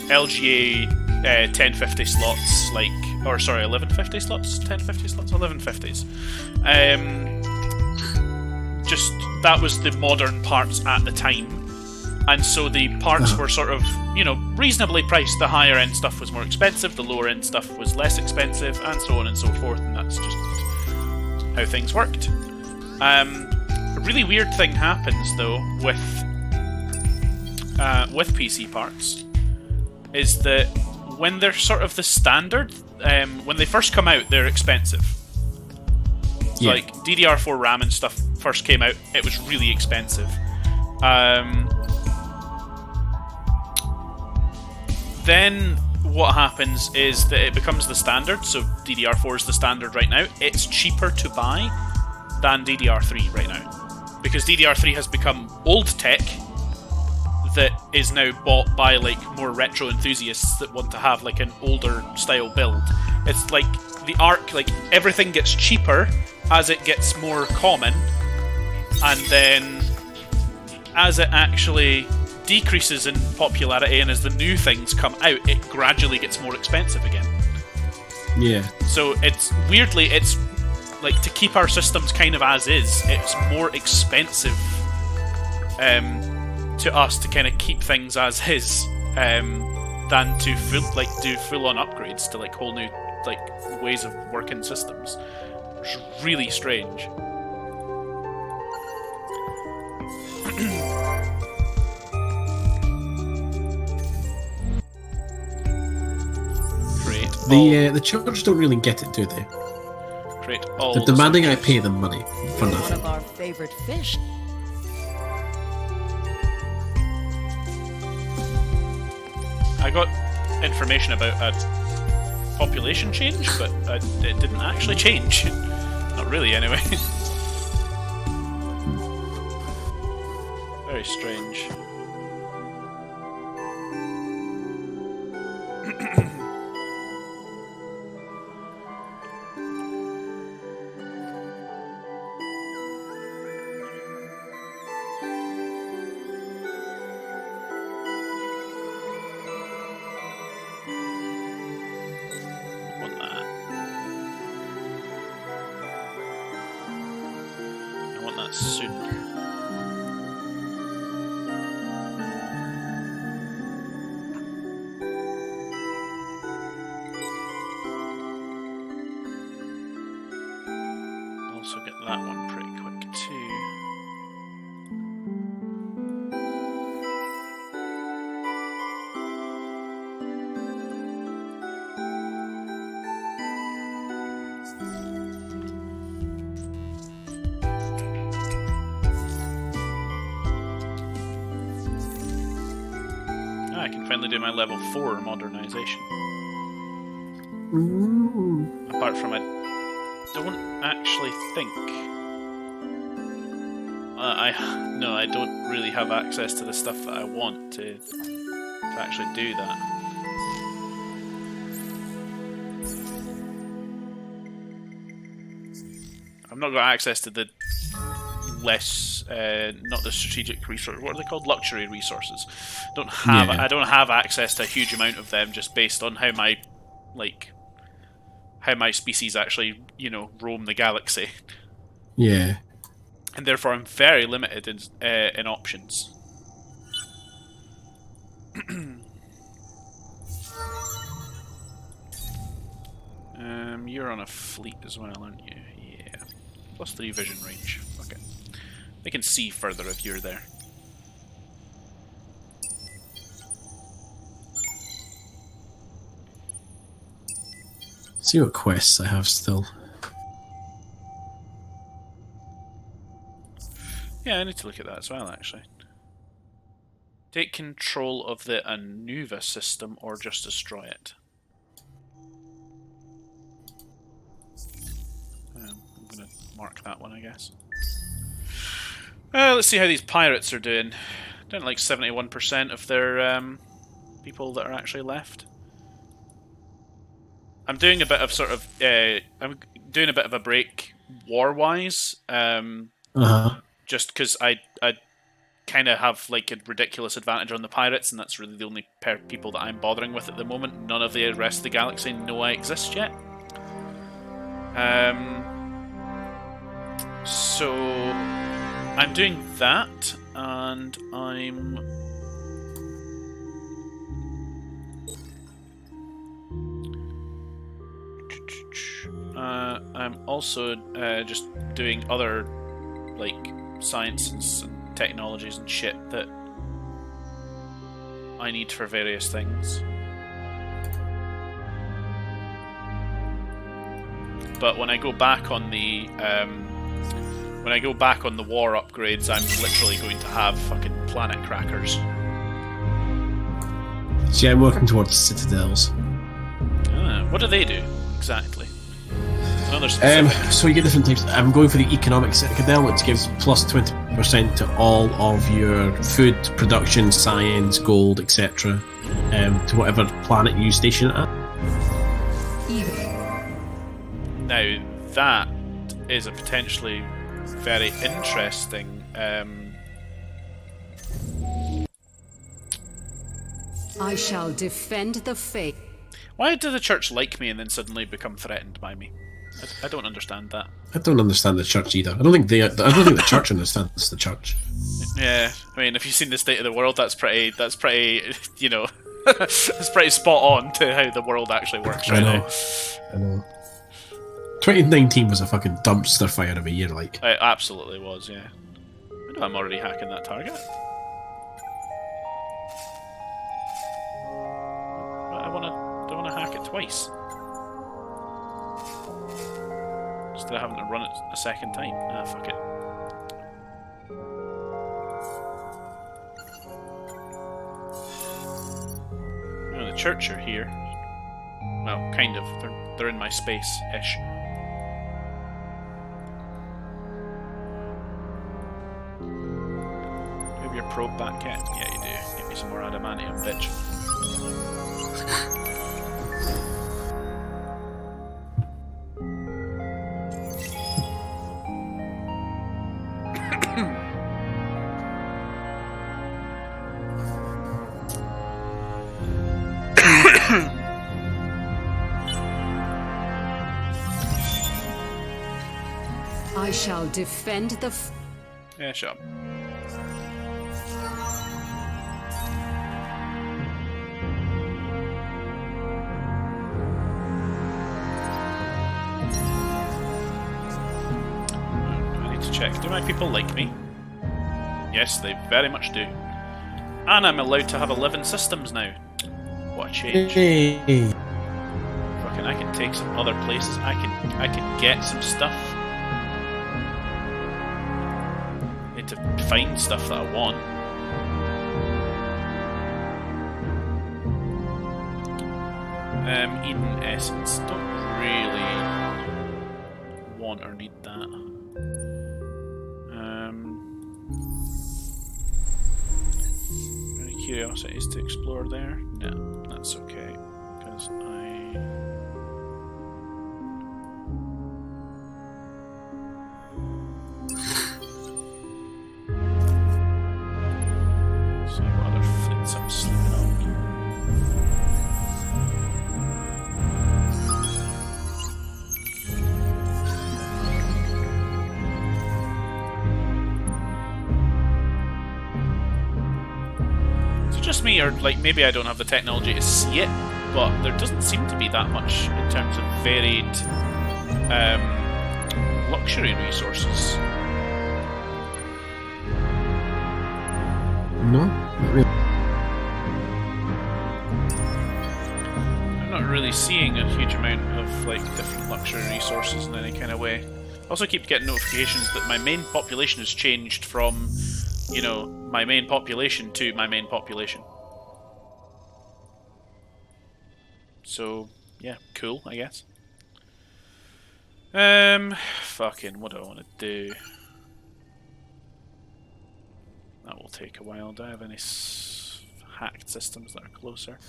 LGA 1050 slots, 1150 slots? 1050 slots? 1150s. Just, that was the modern parts at the time. And so the parts were sort of, reasonably priced. The higher end stuff was more expensive, the lower end stuff was less expensive, and so on and so forth, and that's just how things worked. A really weird thing happens, though, with PC parts, is that when they're sort of the standard, when they first come out, they're expensive. So, Yeah. like, DDR4 RAM and stuff first came out, it was really expensive. Then what happens is that it becomes the standard, so DDR4 is the standard right now. It's cheaper to buy than DDR3 right now, because DDR3 has become old tech that is now bought by like more retro enthusiasts that want to have like an older style build. It's like the arc, like everything gets cheaper as it gets more common, and then as it actually decreases in popularity and as the new things come out, it gradually gets more expensive again. Yeah. So it's like, to keep our systems kind of as is, it's more expensive to us to kind of keep things as is than to do full on upgrades to like whole new like ways of working systems. It's really strange. The church don't really get it, do they? Create all They're demanding I pay them money for One nothing. of our favorite fish. I got information about a population change, but it didn't actually change. Not really, anyway. Very strange. Soon. Also get that one pretty quick too. finally do my level 4 modernization. Ooh. Apart from I don't actually think I don't really have access to the stuff that I want to actually do that. I've not got access to the less, not the strategic resource. What are they called? Luxury resources. I don't have access to a huge amount of them, just based on how my species actually, roam the galaxy. Yeah. And therefore, I'm very limited in options. You're on a fleet as well, aren't you? Yeah. +3 vision range. Okay. They can see further if you're there. See what quests I have still. Yeah, I need to look at that as well, actually. Take control of the Anuva system or just destroy it. I'm going to mark that one, I guess. Let's see how these pirates are doing. Down like 71% of their people that are actually left. I'm doing a bit of sort of I'm doing a bit of a break war-wise. Just because I kind of have like a ridiculous advantage on the pirates, and that's really the only people that I'm bothering with at the moment. None of the rest of the galaxy know I exist yet. So I'm doing that, and I'm also just doing other like sciences and technologies and shit that I need for various things. But when I go back on the war upgrades, I'm literally going to have fucking planet crackers. See, I'm working towards citadels. What do they do exactly? So you get different types. I'm going for the economic citadel, which gives plus 20% to all of your food production, science, gold, etc. To whatever planet you station it at. Now that is a potentially very interesting. I shall defend the faith. Why did the church like me and then suddenly become threatened by me? I don't understand that. I don't understand the church either. I don't think the church understands the church. Yeah, I mean, if you've seen the state of the world, that's pretty, that's pretty spot on to how the world actually works right now. I know. 2019 was a fucking dumpster fire of a year, like. It absolutely was, yeah. I know I'm already hacking that target. But I want to hack it twice. Instead of having to run it a second time. Ah, fuck it. Oh, the church are here. Well, kind of. They're in my space-ish. Do you have your probe back yet? Yeah, you do. Get me some more adamantium, bitch. I shall defend the Yeah, sure. I need to check. Do my people like me? Yes, they very much do. And I'm allowed to have 11 systems now. What a change. Hey. Fucking, I can take some other places. I can get some stuff. Need to find stuff that I want. Eden Essence. Don't really want or need that. Any curiosities to explore there? No, that's okay. Because see what other fleets I'm sleeping on. Is it just me, or like maybe I don't have the technology to see it, but there doesn't seem to be that much in terms of varied luxury resources. No, not really. I'm not really seeing a huge amount of like different luxury resources in any kind of way. I also keep getting notifications that my main population has changed from, you know, my main population to my main population. So, yeah, cool, I guess. Fucking, what do I want to do? That will take a while. Do I have any hacked systems that are closer?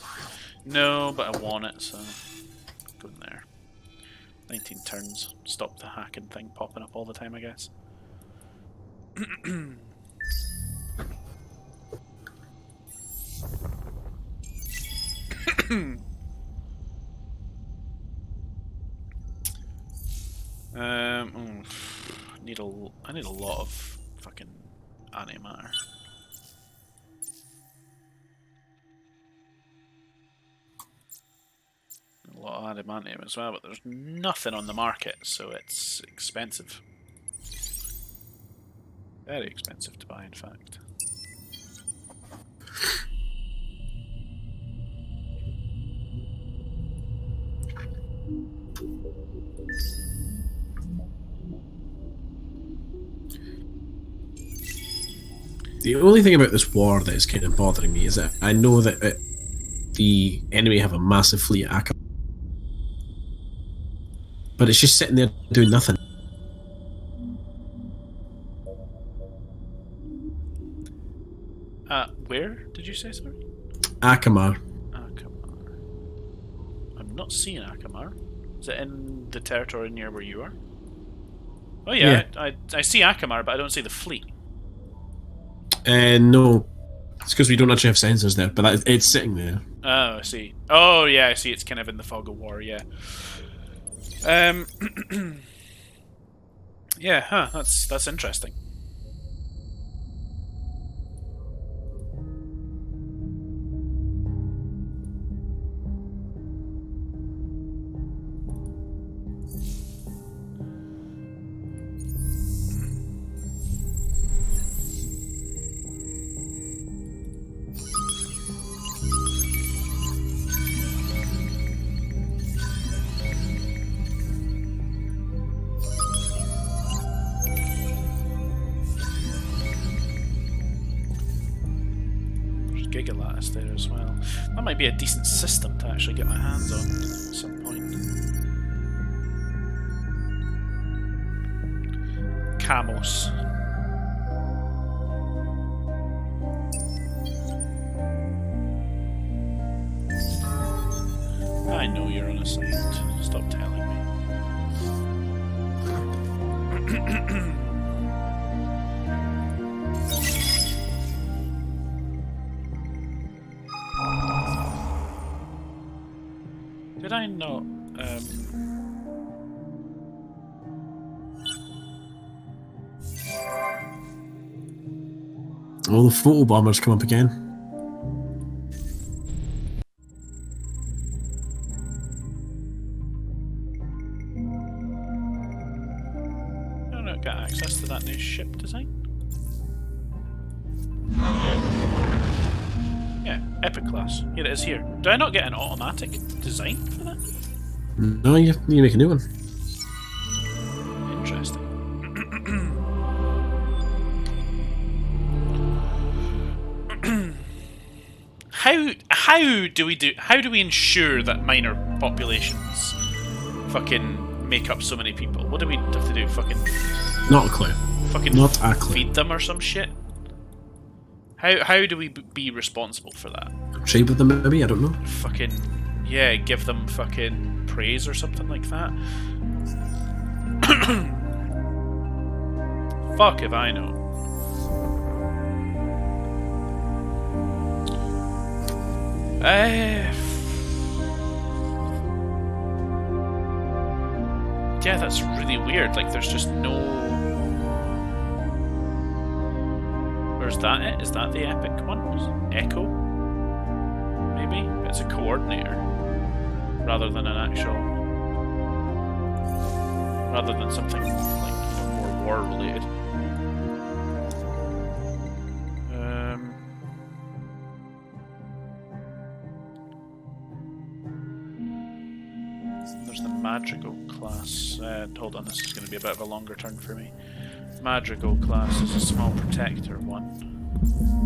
No, but I want it, so go in there. 19 turns. Stop the hacking thing popping up all the time, I guess. I need a lot of fucking antimatter. A lot of adamantium as well, but there's nothing on the market, so it's expensive. Very expensive to buy, in fact. The only thing about this war that is kind of bothering me is that I know that the enemy have a massive fleet at Akamar, but it's just sitting there doing nothing. Where did you say, sorry? Akamar. Akamar. I'm not seeing Akamar. Is it in the territory near where you are? Oh yeah, I see Akamar, but I don't see the fleet. No, it's because we don't actually have sensors there, but it's sitting there. Oh, I see. Oh yeah, I see. It's kind of in the fog of war. Yeah. Yeah. Huh. That's interesting. Gigalattice there as well. That might be a decent system to actually get my hands on at some point. Camos. I know you're on a site. Stop telling me. Did I not? Oh, the photo bombers come up again. I don't get access to that new ship design. Yeah, Epic class. Here it is here. Do I not get an automatic design for that? No, you make a new one. Interesting. How how do we ensure that minor populations fucking make up so many people? What do we have to do? Fucking Not a clue. fucking Not a clue. feed them or some shit? How do we be responsible for that? Trade with them, maybe? I don't know. Fucking yeah, give them fucking praise or something like that. Fuck if I know. Yeah, that's really weird. Like, there's just no. Or is that it? Is that the epic one? Echo? Maybe? It's a coordinator. Rather than an actual. Rather than something, like, more war related. There's the Madrigal class. Hold on, this is going to be a bit of a longer turn for me. Madrigal class is a small protector one.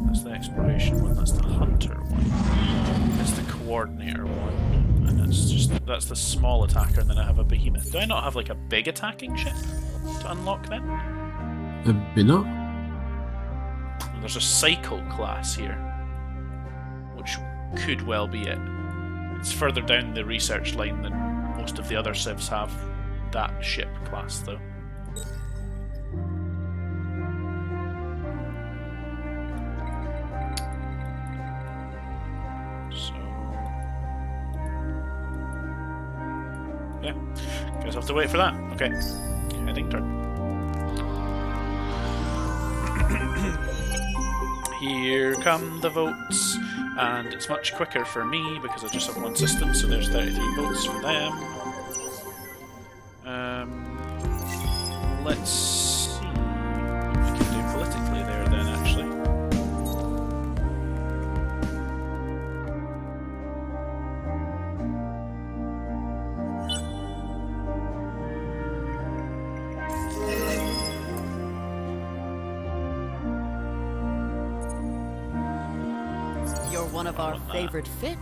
That's the exploration one. That's the hunter one. It's the coordinator one, and that's the small attacker. And then I have a behemoth. Do I not have like a big attacking ship to unlock then? Maybe not. There's a cycle class here, which could well be it. It's further down the research line than most of the other civs have that ship class, though. So, yeah, guess I'll have to wait for that. Okay, heading turn. Here come the votes, and it's much quicker for me because I just have one system, so there's 33 votes for them. Let's see what we can do politically there then, actually. You're one of our favorite fit.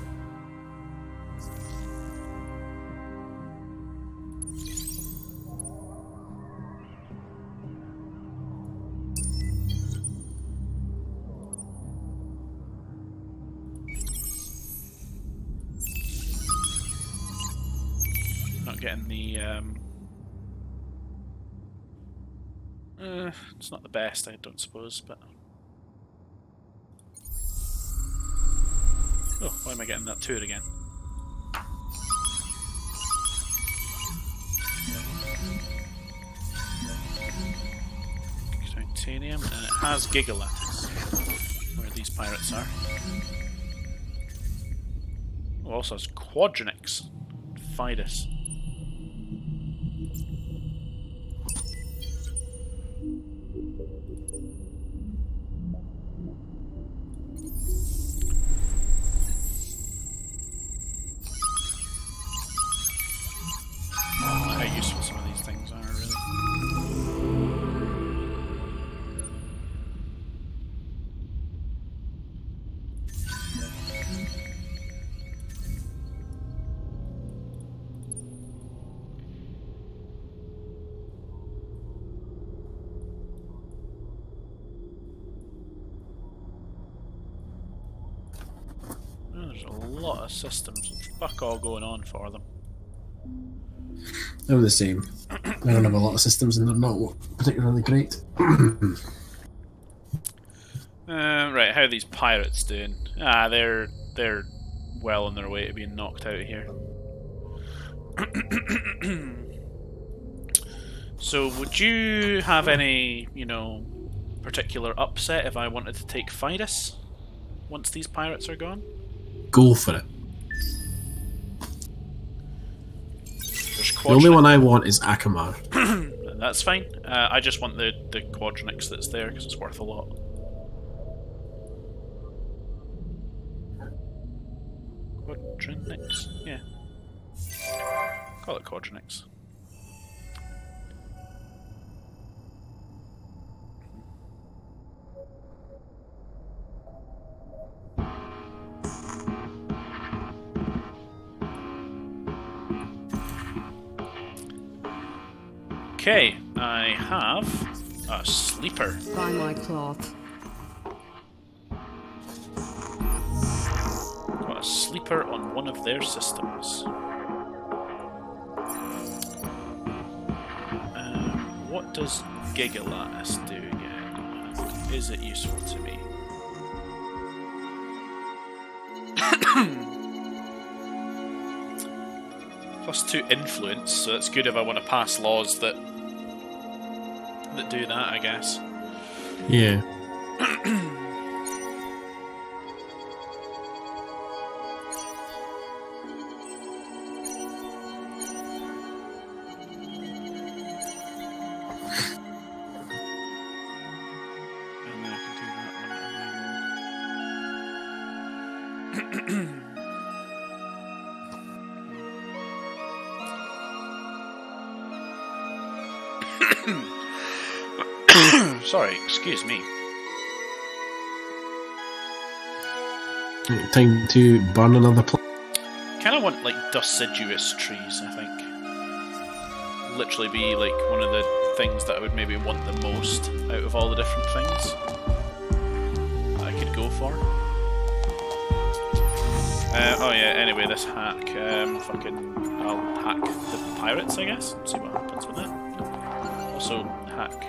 Not getting the it's not the best, I don't suppose, but oh, why am I getting that turret again? Titanium, and it has Gigalattice, where these pirates are. Oh, also has Quadronix, Fidus. How useful some of these things are, really. Oh, there's a lot of systems and fuck all going on for them. They're the same. I don't have a lot of systems and they're not particularly great. Right, how are these pirates doing? Ah, they're well on their way to being knocked out here. So, would you have any, particular upset if I wanted to take Fidus once these pirates are gone? Go for it. There's The only one I want is Akamar. That's fine. I just want the Quadronix that's there because it's worth a lot. Quadronix? Yeah. Call it Quadronix. Okay, I have a sleeper. Buy my cloth. Got a sleeper on one of their systems. What does Gigalattice do again? And is it useful to me? +2 influence, so that's good if I want to pass laws that do that, I guess. Yeah. And then I can do that one, and then... Sorry, excuse me. Time to burn another planet. Kind of want like deciduous trees, I think. Literally be like one of the things that I would maybe want the most out of all the different things that I could go for. Oh yeah, anyway, this hack, I'll hack the pirates, I guess, see what happens with it. Also, hack...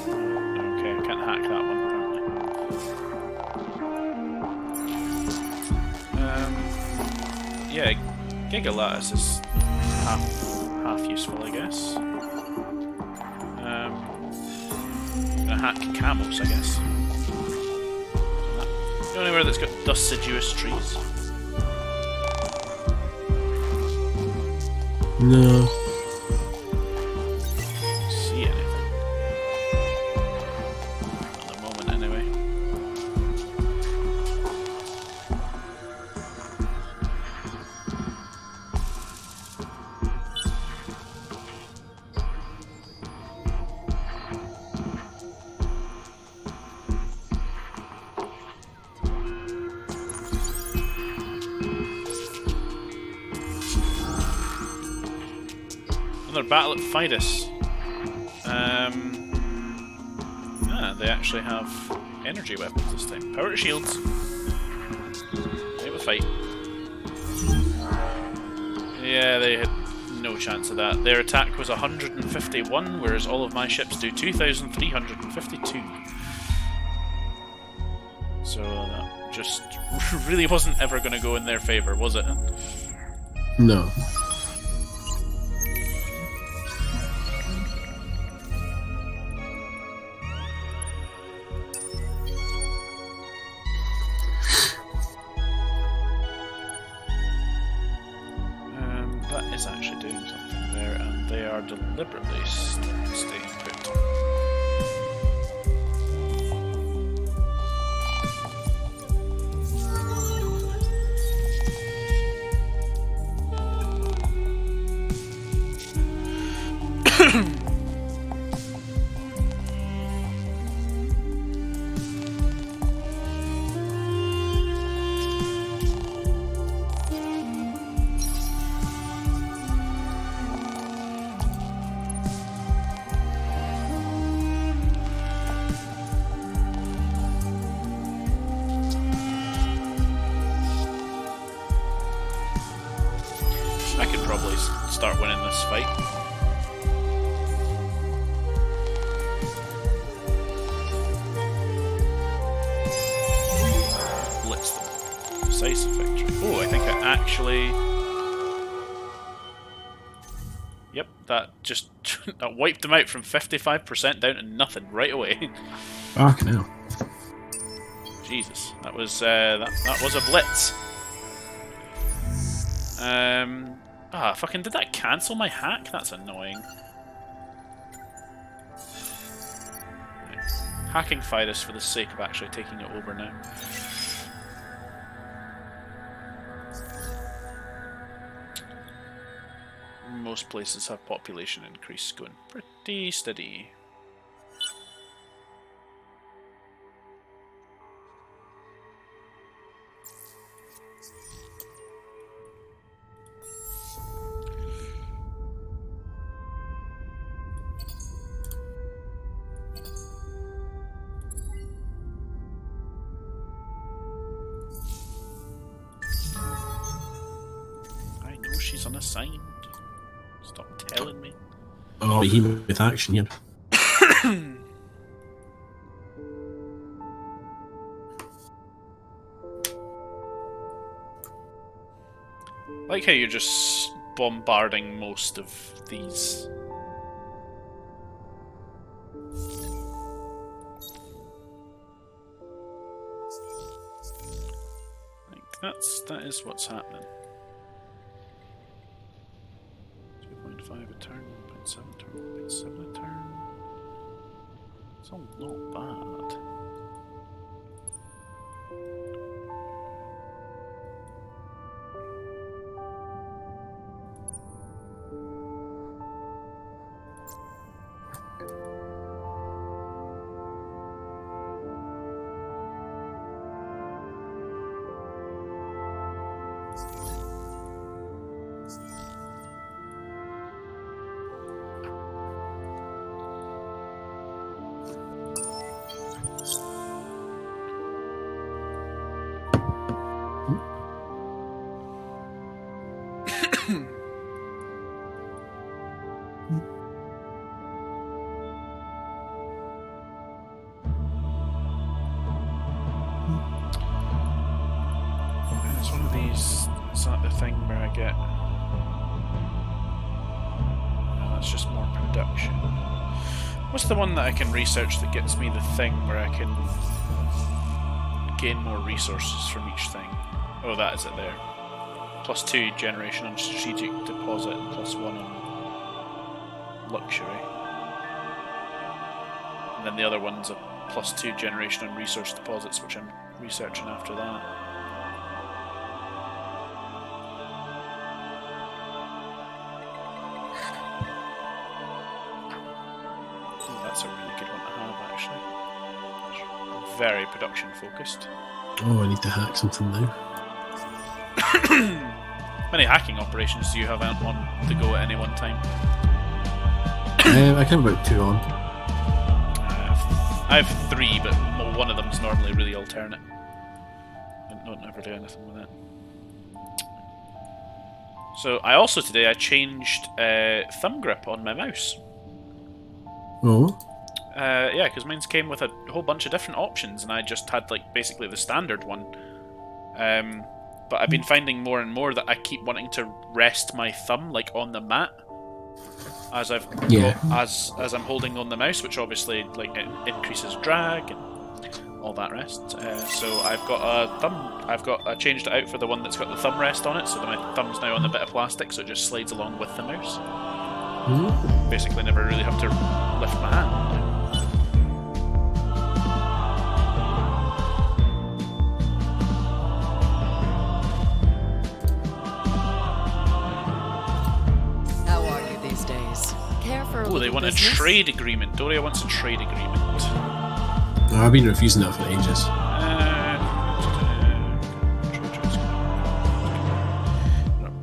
Okay, I can't hack that one, apparently. Yeah, Gigalattice is half useful, I guess. Gonna hack camels, I guess. The only where that's got deciduous trees. No. See anything? Not at the moment, anyway. Another battle at Fidus. They actually have energy weapons this time. Power to shields. They have a fight. Yeah, they had no chance of that. Their attack was 151, whereas all of my ships do 2,352. So that just really wasn't ever going to go in their favour, was it? No. That is actually doing something there, and they are deliberately staying put. I could probably start winning this fight. Blitz them. Decisive victory. Oh, I think I actually... Yep, that just that wiped them out from 55% down to nothing right away. Fucking hell. Jesus, that was that was a blitz. Fucking did that cancel my hack? That's annoying. Hacking Fidus for the sake of actually taking it over now. Most places have population increase going pretty steady. she's unassigned. Stop telling me. Oh, behemoth action here. Like how you're just bombarding most of these. Like that is what's happening. 2.5 a turn, 1.7 a turn, 1.7 a turn. It's all not bad. It's one of these. It's not the thing where I get. No, that's just more production. What's the one that I can research that gets me the thing where I can gain more resources from each thing? Oh, that is it there. +2 generation on strategic deposit and +1 on luxury. And then the other one's a +2 generation on resource deposits, which I'm researching after that. That's a really good one to have, actually. It's very production focused. Oh, I need to hack something now. How many hacking operations do you have on the go at any one time? I can have about 2 on. I have 3, but one of them's normally really alternate. I don't ever do anything with it. So I also today I changed thumb grip on my mouse. Oh. Yeah, because mine came with a whole bunch of different options, and I just had like basically the standard one. But I've been finding more and more that I keep wanting to rest my thumb like on the mat as I've as I'm holding on the mouse, which obviously like it increases drag and all that rest. So I've got a thumb. I changed it out for the one that's got the thumb rest on it, so that my thumb's now on the bit of plastic, so it just slides along with the mouse. Basically, never really have to lift my hand. How are you these days? Care for a Oh, they little want a business? trade agreement. Doria wants a trade agreement. No, I've been refusing that for ages.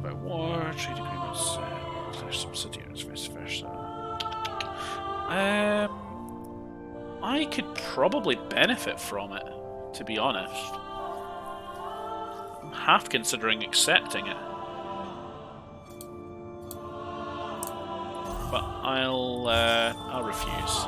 By war, trade agreements, subsidiaries, vice versa. I could probably benefit from it, to be honest. I'm half considering accepting it. But I'll refuse.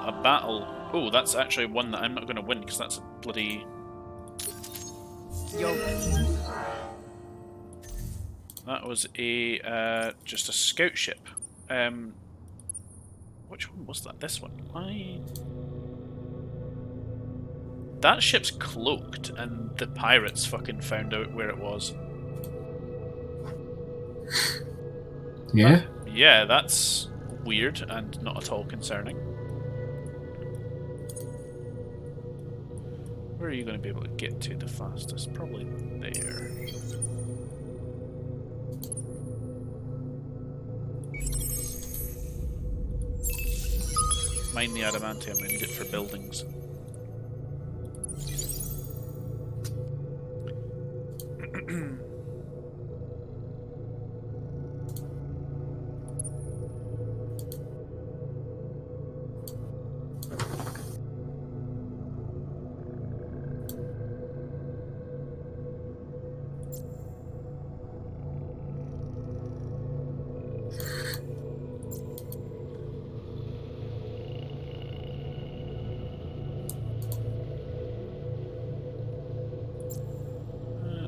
A battle. Oh, that's actually one that I'm not going to win because that's a bloody. That was a just a scout ship. Which one was that? This one. That ship's cloaked, and the pirates fucking found out where it was. Yeah? Yeah, that's weird and not at all concerning. Where are you going to be able to get to the fastest? Probably there. Mine the adamantium, I need it for buildings.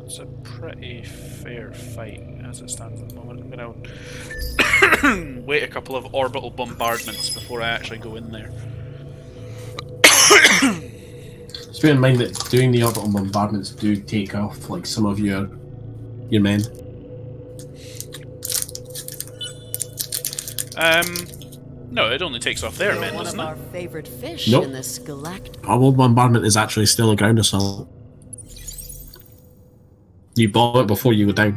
It's a pretty fair fight as it stands at the moment. I'm going to wait a couple of orbital bombardments before I actually go in there. Just bear in mind that doing the orbital bombardments do take off like some of your men. No, it only takes off their You're men, one doesn't of it? our favorite fish Nope. in this galactic. Orbital bombardment is actually still a ground assault. You bomb it before you go down.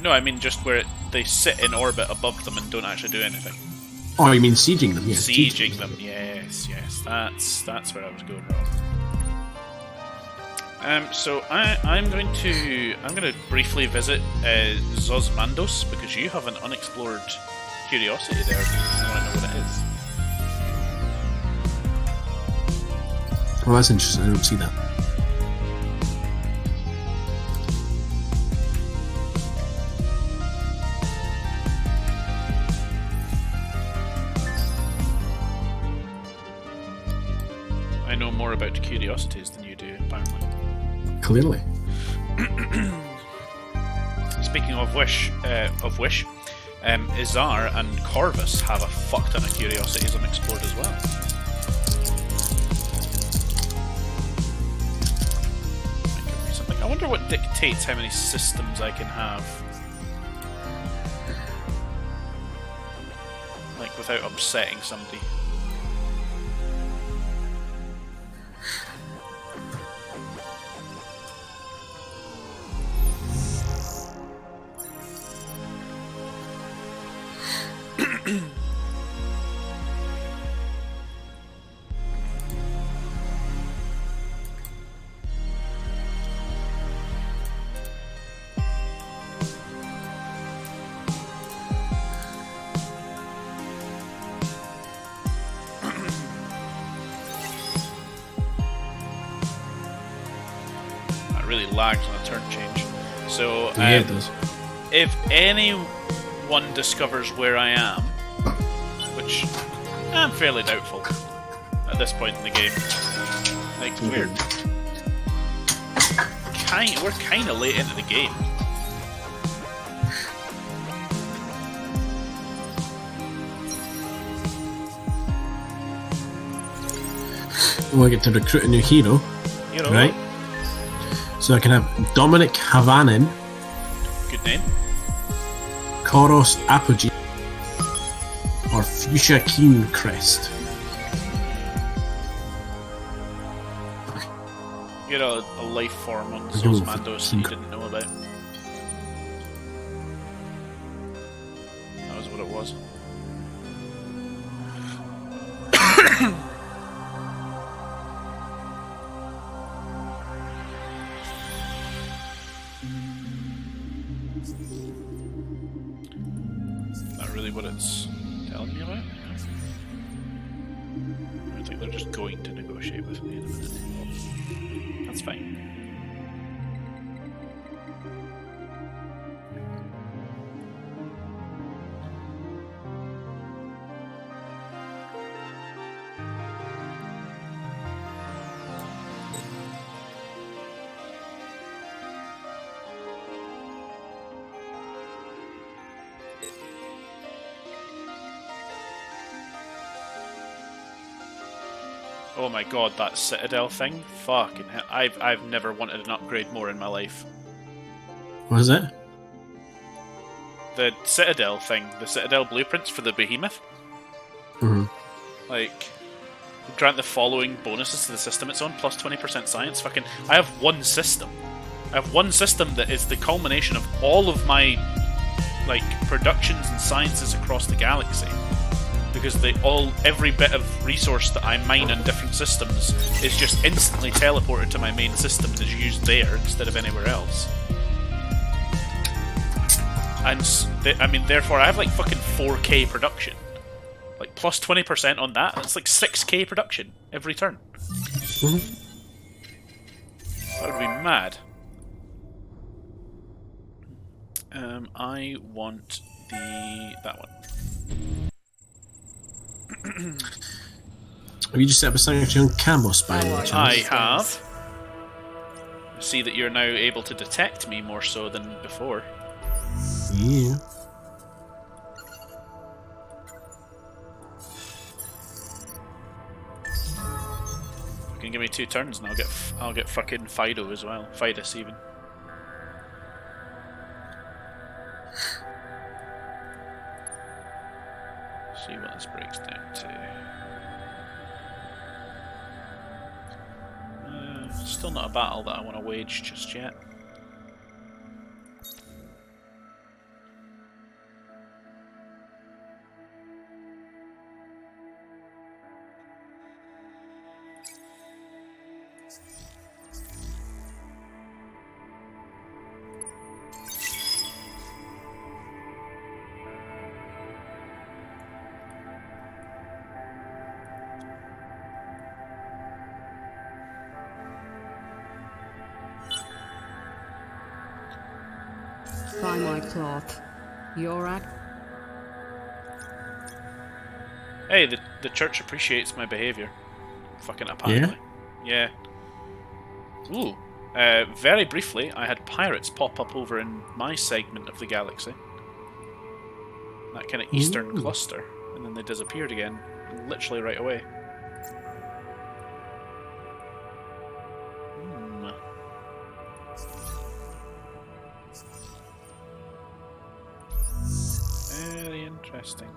No, I mean just where they sit in orbit above them and don't actually do anything. Oh, you mean sieging them? Yeah, Sieging them, yes. That's where I was going wrong. So I'm going to briefly visit Zosmandos because you have an unexplored curiosity there. I want to know what it is. Well, that's interesting. I don't see that. I know more about curiosities than you do, apparently. Clearly. Speaking of Izar and Corvus have a fuck ton of curiosities unexplored as well. Might give me something. I wonder what dictates how many systems I can have. Like, without upsetting somebody. Really lags on a turn change. So Yeah, it does. if anyone discovers where I am, which I'm fairly doubtful at this point in the game, like we're kind of late into the game. Well, I get to recruit a new hero, You know, right? So I can have Dominic Havanin, good name. Koros Apogee, or Fuchsia Keen Crest. You know, a life form on Ooh, Zosmandos that you didn't know about. That was what it was. Not really what it's telling me about. I think they're just going to negotiate with me in a minute. That's fine. Oh my god, that Citadel thing? Fucking hell. I've never wanted an upgrade more in my life. What is it? the Citadel thing, the Citadel blueprints for the Behemoth. Like, grant the following bonuses to the system it's on: plus 20% science. Fucking, I have one system. I have one system that is the culmination of all of my like productions and sciences across the galaxy. Because every bit of resource that I mine on different systems is just instantly teleported to my main system and is used there instead of anywhere else. And therefore I have like fucking 4K production. Like plus 20% on that, that's like 6K production every turn. That would be mad. I want that one. Have you just set up a sanctuary on Camos by any chance? I have. I see that you're now able to detect me more so than before. Yeah. You can give me 2 turns and I'll get fucking Fido as well. Fidus even. See what this breaks down to. Still not a battle that I want to wage just yet. Buy my cloth. You're at. Hey, the church appreciates my behaviour. Fucking apparently. Yeah? Ooh. Very briefly, I had pirates pop up over in my segment of the galaxy. That kind of eastern cluster. And then they disappeared again, literally right away. Very interesting.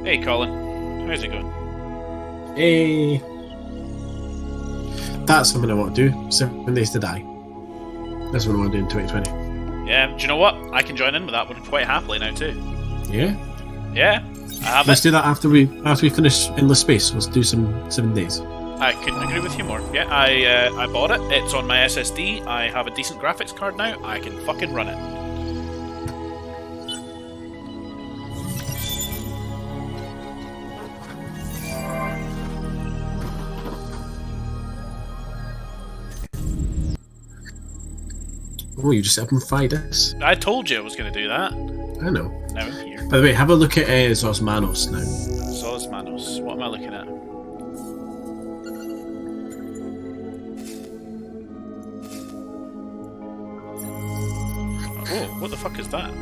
Hey Colin, how's it going? Hey. That's something I want to do. 7 Days to Die. That's what I want to do in 2020. Yeah, do you know what? I can join in with that one quite happily now too. Yeah? Yeah, I have Let's it. do that after we finish Endless Space. Let's do some 7 days. I couldn't agree with you more. Yeah, I bought it. It's on my SSD. I have a decent graphics card now. I can fucking run it. Oh, you just set up and fight us. I told you I was going to do that. I know. Now I'm here. By the way, have a look at Zosmanos now. Zos Manos. What am I looking at? Oh, what the fuck is that?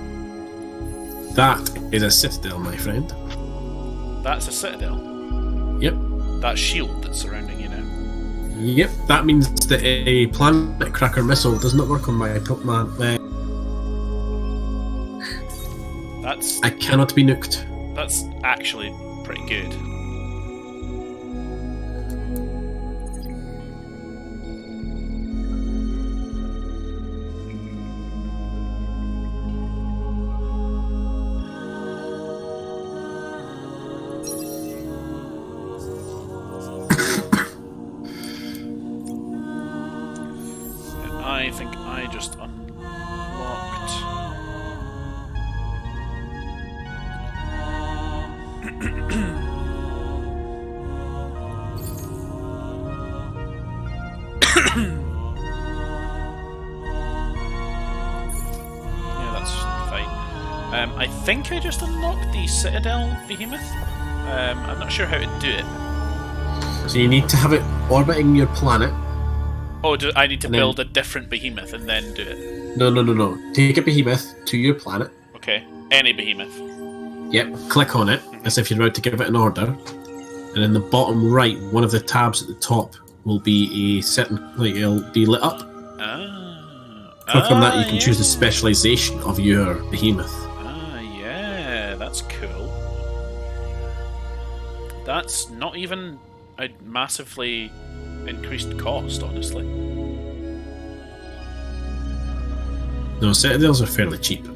That is a citadel, my friend. That's a citadel. Yep. That shield that's surrounding you now. Yep, that means that a planet cracker missile does not work on my That's I cannot be nuked. That's actually pretty good. I think I just unlocked. I think I just unlocked the Citadel Behemoth. I'm not sure how to do it. So you need to have it orbiting your planet. Oh, I need to And then- build a different Behemoth and then do it. No. Take a behemoth to your planet. Okay, any Behemoth. Yep. Click on it as if you're about to give it an order. And in the bottom right, one of the tabs at the top will be a certain, like, it'll be lit up. Click on that, you can choose the specialization of your behemoth. Yeah, that's cool. That's not even a massively increased cost, honestly. No, Citadels are fairly cheap.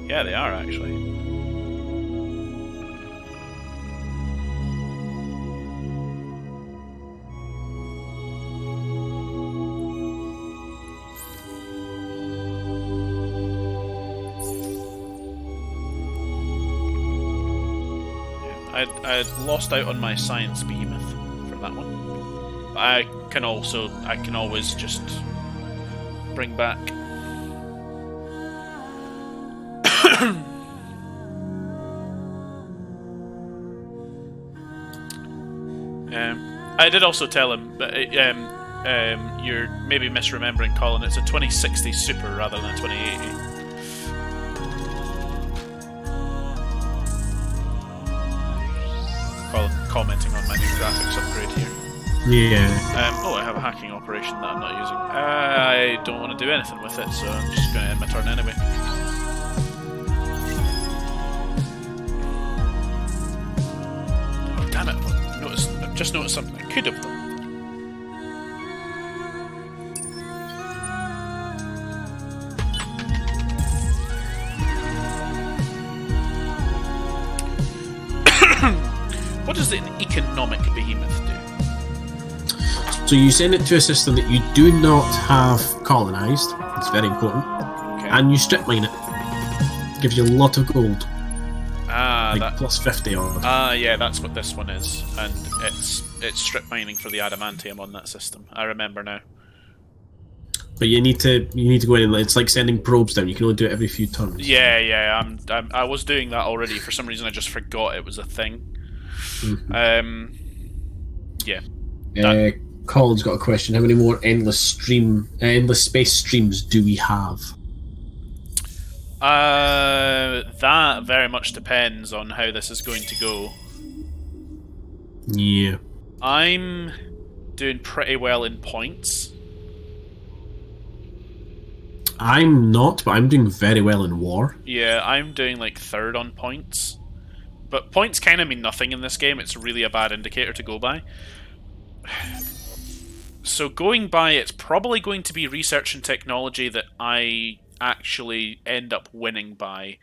Yeah, they are actually. I lost out on my science behemoth for that one. I can always just bring back. I did also tell him that you're maybe misremembering, Colin. It's a 2060 Super rather than a 2080. Commenting on my new graphics upgrade here. Yeah. Oh, I have a hacking operation that I'm not using. I don't want to do anything with it, so I'm just going to end my turn anyway. Oh, damn it. I've just noticed something I could have done. What does an economic behemoth do? So you send it to a system that you do not have colonized. It's very important. Okay. And you strip mine it. Gives you a lot of gold. Like plus 50 odd. Yeah, that's what this one is, and it's strip mining for the adamantium on that system. I remember now. But you need to go in and it's like sending probes down. You can only do it every few turns. Yeah. I was doing that already. For some reason, I just forgot it was a thing. Mm-hmm. Yeah. Colin's got a question. How many more endless space streams do we have? That very much depends on how this is going to go. Yeah. I'm doing pretty well in points. I'm not, but I'm doing very well in war. Yeah, I'm doing like third on points. But points kind of mean nothing in this game. It's really a bad indicator to go by. So going by, it's probably going to be research and technology that I actually end up winning by.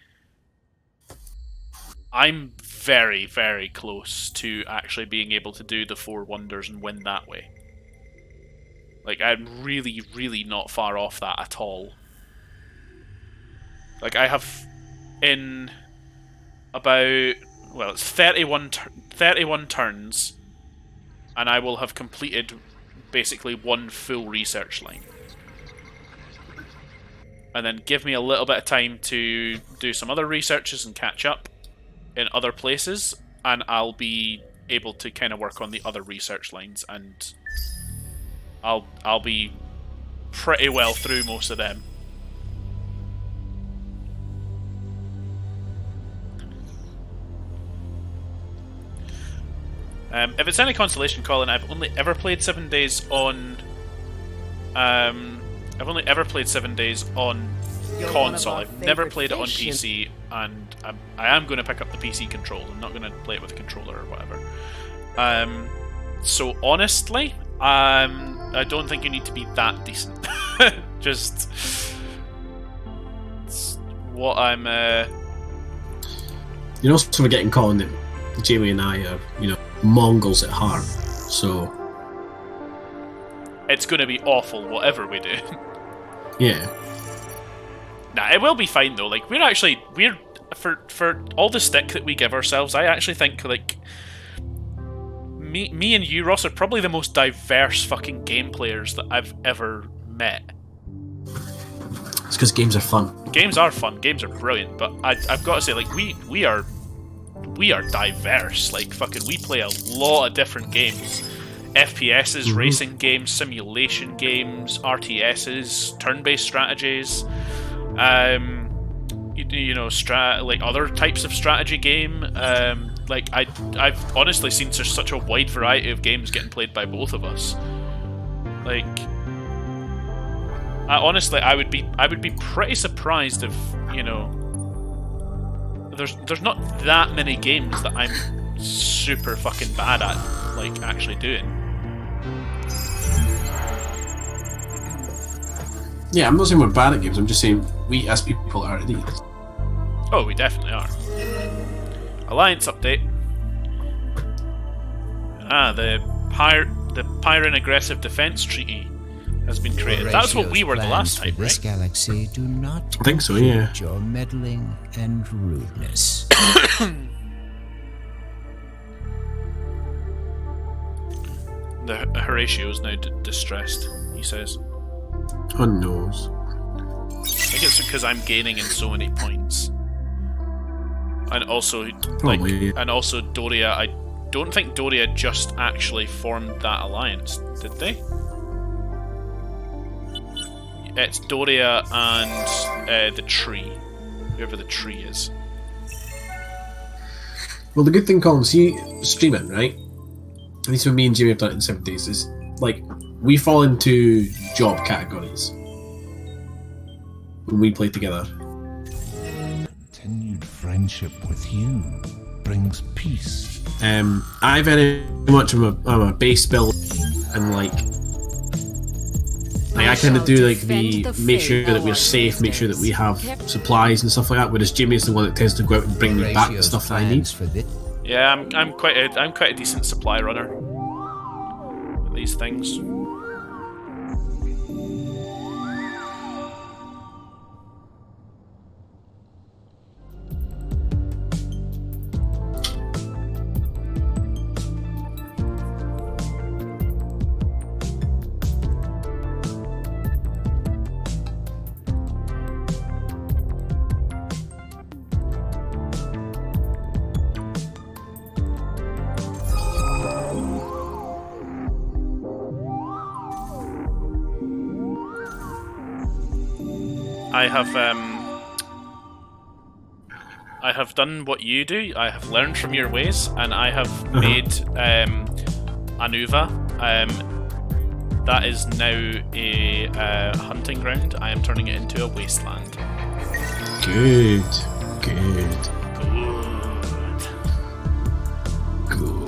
I'm very, very close to actually being able to do the 4 wonders and win that way. Like, I'm really, really not far off that at all. Like, I have in about... Well, it's 31 turns, and I will have completed basically one full research line. And then give me a little bit of time to do some other researches and catch up in other places, and I'll be able to kind of work on the other research lines, and I'll be pretty well through most of them. If it's any consolation, Colin, I've only ever played 7 days on. I've only ever played 7 days on You're console. one of our I've never favourite played it on fish. PC, and I am going to pick up the PC controls. I'm not going to play it with a controller or whatever. So honestly, I don't think you need to be that decent. Just it's what I'm. You're also forgetting, Colin, that Jamie and I are, Mongols at heart. So It's going to be awful, whatever we do. yeah. Nah, it will be fine though. Like we're for all the stick that we give ourselves, I actually think like me and you, Ross, are probably the most diverse fucking game players that I've ever met. It's because games are fun. Games are fun. Games are brilliant. But I've got to say, like, we are diverse. Like, fucking, we play a lot of different games. FPSs, racing games, simulation games, RTSs, turn-based strategies. You know, like other types of strategy game. Like I've honestly seen such a wide variety of games getting played by both of us. Like, I would be pretty surprised if, you know, there's not that many games that I'm super fucking bad at, like, actually doing. Yeah, I'm not saying we're bad at games. I'm just saying we as people are at these. Oh, we definitely are. Alliance update. The Pyrrhan Aggressive Defense Treaty has been created. That's what we were the last time, This right? galaxy do not I think so, yeah. include your meddling and rudeness. The Horatio is now distressed, he says. Who knows? I think it's because I'm gaining in so many points. And also, Probably. and also Doria, I don't think Doria just actually formed that alliance, did they? It's Doria and the tree, whoever the tree is. Well, the good thing, Colin, see, streaming, right? At least when me and Jimmy have done it in 7 days, is like we fall into job categories when we play together. Continued friendship with you brings peace. I very much am a base build, and like I kind of do like the make sure that we're safe, make sure that we have supplies and stuff like that. Whereas Jimmy is the one that tends to go out and bring me back the stuff that I need. Yeah, I'm quite a decent supply runner with these things. I have done what you do. I have learned from your ways, and I have made Anuva. That is now a hunting ground. I am turning it into a wasteland. Good. Good. Good.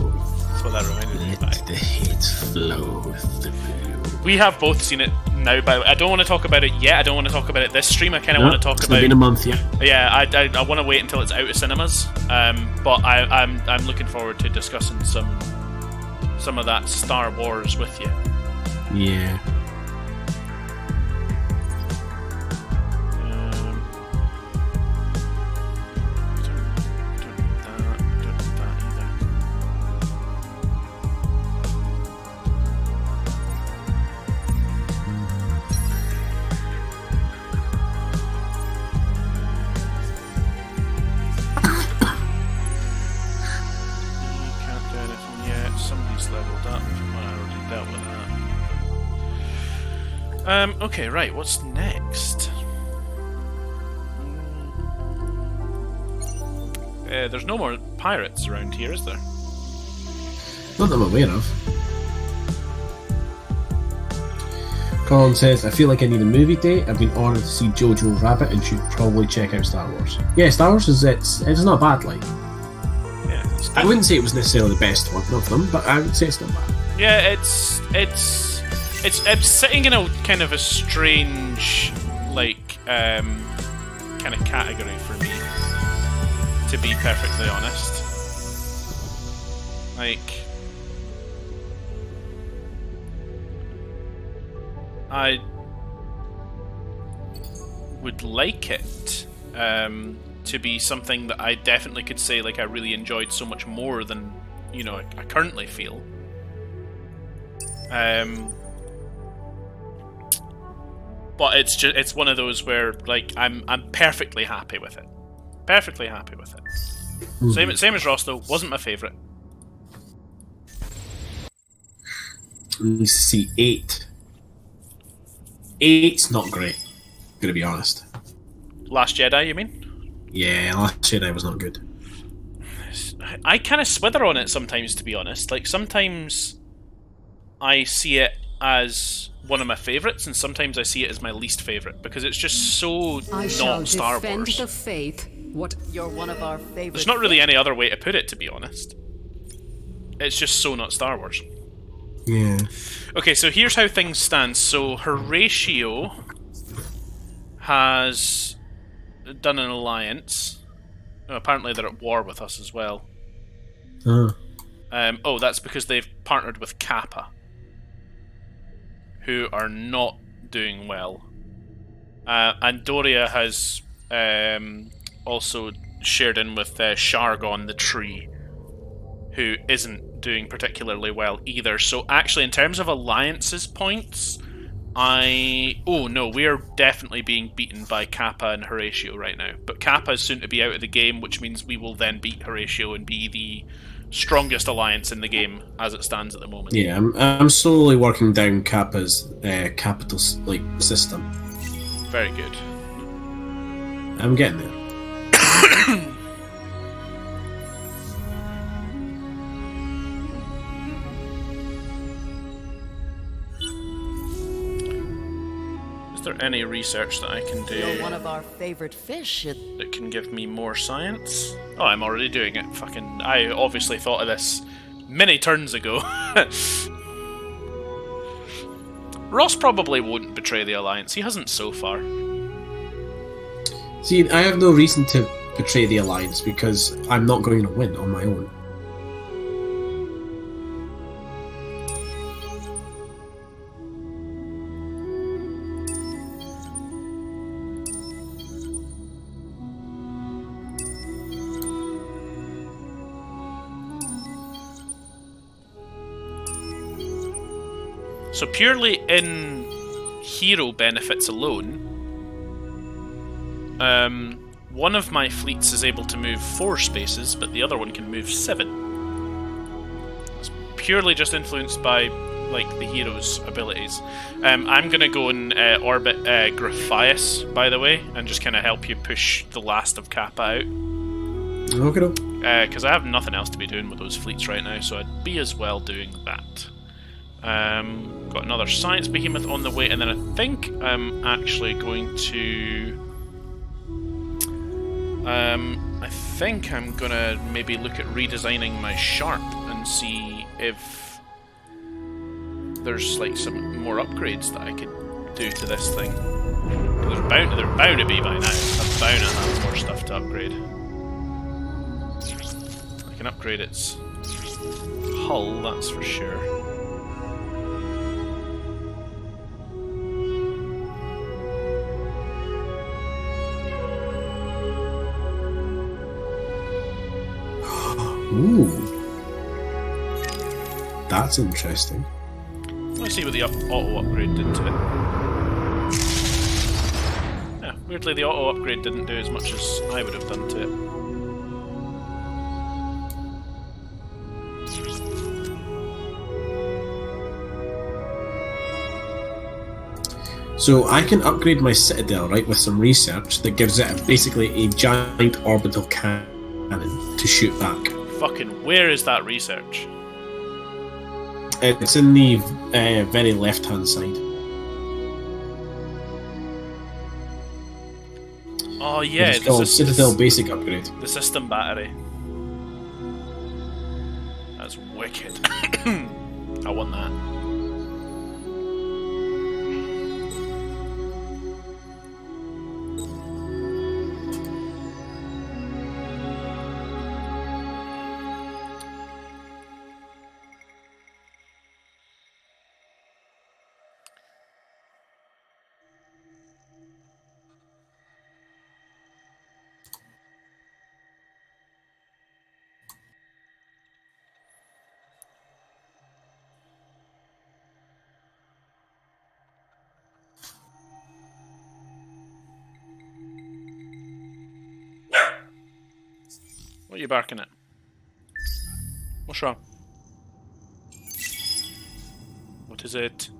That's what that reminded me of. Let the hate flow through. We have both seen it now, but I don't want to talk about it yet. I don't want to talk about it this stream. I kind of want to talk it's about. It's been a month, yeah. Yeah, I want to wait until it's out of cinemas. But I'm looking forward to discussing some of that Star Wars with you. Yeah. Okay, right, what's next? There's no more pirates around here, is there? Not that I'm aware of. Colin says, I feel like I need a movie date. I've been ordered to see Jojo Rabbit and should probably check out Star Wars. Yeah, Star Wars it's not bad, like. Yeah, it's I wouldn't say it was necessarily the best one of them, but I would say it's not bad. Yeah, it's sitting in a kind of a strange, like, kind of category for me, to be perfectly honest. Like, I would like it to be something that I definitely could say, like, I really enjoyed so much more than, you know, I currently feel. But it's one of those where like I'm perfectly happy with it. Perfectly happy with it. Same as Ross though. Wasn't my favourite. Let's see, 8. 8's not great. Gonna be honest. Last Jedi, you mean? Yeah, Last Jedi was not good. I kind of swither on it sometimes, to be honest. Like sometimes I see it as one of my favourites, and sometimes I see it as my least favourite because it's just so I shall not Star defend Wars. the faith. What? You're one of our favorite. There's not really any other way to put it, to be honest. It's just so not Star Wars. Yeah. Okay, so here's how things stand. So Horatio has done an alliance. Oh, apparently they're at war with us as well. Oh, that's because they've partnered with Kappa, who are not doing well. And Doria has also shared in with Shargon the Tree, who isn't doing particularly well either. So actually, in terms of alliances points, oh no, we're definitely being beaten by Kappa and Horatio right now. But Kappa is soon to be out of the game, which means we will then beat Horatio and be the strongest alliance in the game as it stands at the moment. Yeah, I'm slowly working down Kappa's capital system. Very good. I'm getting there. Is there any research that I can do You're one of our favorite fish. that can give me more science? Oh, I'm already doing it. Fucking, I obviously thought of this many turns ago. Ross probably won't betray the Alliance. He hasn't so far. See, I have no reason to betray the Alliance because I'm not going to win on my own. So purely in hero benefits alone, one of my fleets is able to move 4 spaces, but the other one can move 7. It's purely just influenced by like the hero's abilities. I'm gonna go and orbit Graphias, by the way, and just kind of help you push the last of Kappa out. Okay. Because I have nothing else to be doing with those fleets right now, so I'd be as well doing that. Got another science behemoth on the way, and then I think I'm actually going to. I think I'm gonna maybe look at redesigning my Sharp and see if there's like some more upgrades that I could do to this thing. They're bound to be by now. I'm bound to have more stuff to upgrade. I can upgrade its hull, that's for sure. Ooh. That's interesting. Let's see what the auto upgrade did to it. Yeah, weirdly the auto upgrade didn't do as much as I would have done to it. So I can upgrade my Citadel, right, with some research that gives it basically a giant orbital cannon to shoot back. Fucking where is that research? It's in the very left-hand side. Oh yeah, It's called Citadel Basic Upgrade. the system battery. That's wicked. I want that. What are you barking at? What's wrong? What is it?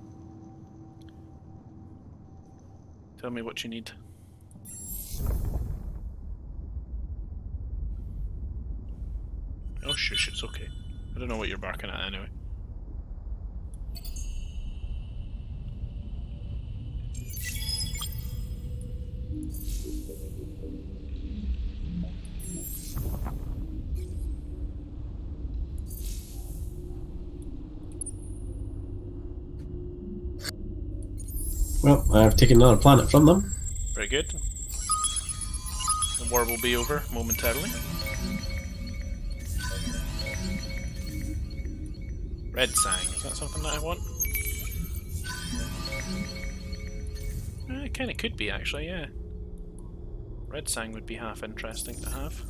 Tell me what you need. Oh shush, it's okay. I don't know what you're barking at anyway. Well, I've taken another planet from them. Very good. The war will be over momentarily. Red Sang, is that something that I want? It kinda could be actually, yeah. Red Sang would be half interesting to have.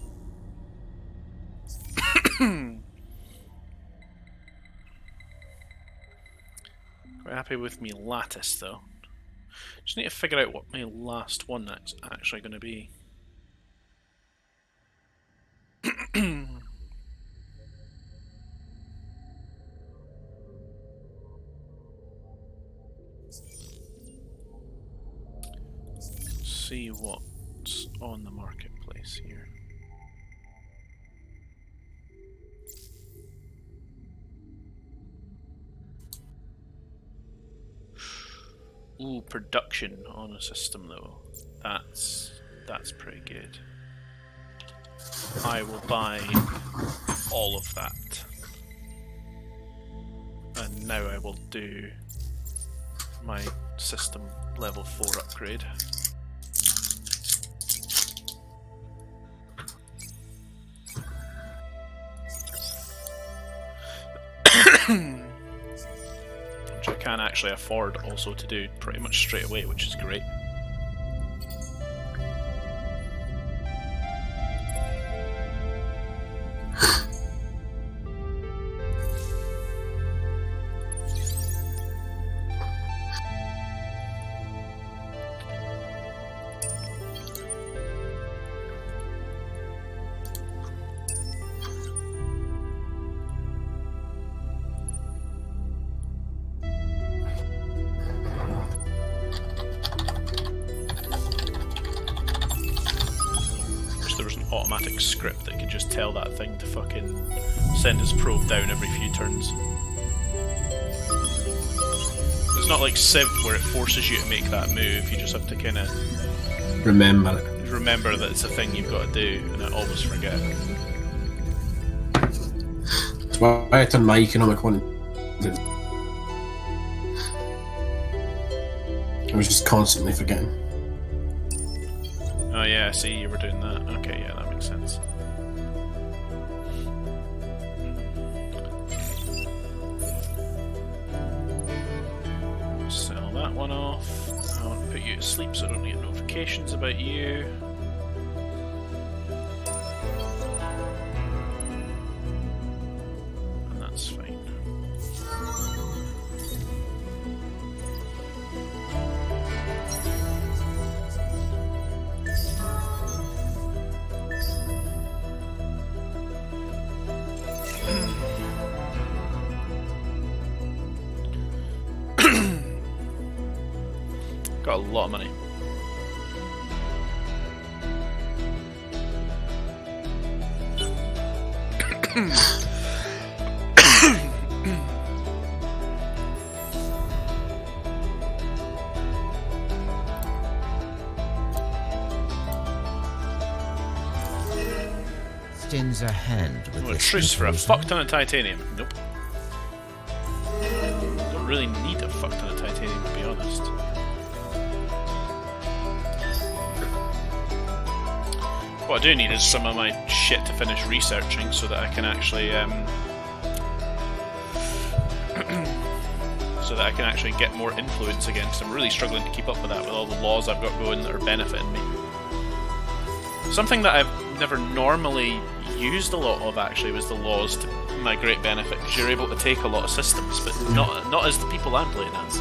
Quite happy with me lattice though. Just need to figure out what my last one that's actually going to be. See what's on the marketplace here. Ooh, production on a system though. That's pretty good. I will buy all of that. And now I will do my system level 4 upgrade. Which I can actually afford also to do pretty much straight away, which is great. Automatic script that could just tell that thing to fucking send its probe down every few turns. It's not like Civ where it forces you to make that move, you just have to kind of Remember it. remember that it's a thing you've got to do, and I always forget. That's why I turned my economic one. I was just constantly forgetting. Oh yeah, I see you were doing that. Okay, yeah, that makes sense. Sell that one off. I want to put you to sleep so I don't get notifications about you. And that's fine. Got a lot of money. Extends a hand with Well, a the truce for a symbols. fuck ton of titanium. Nope. Don't really need a fuck ton of titanium, to be honest. What I do need is some of my shit to finish researching so that I can actually so that I can actually get more influence again, because I'm really struggling to keep up with that with all the laws I've got going that are benefiting me. Something that I've never normally used a lot of actually was the laws to my great benefit, because you're able to take a lot of systems, but not as the people I'm playing as.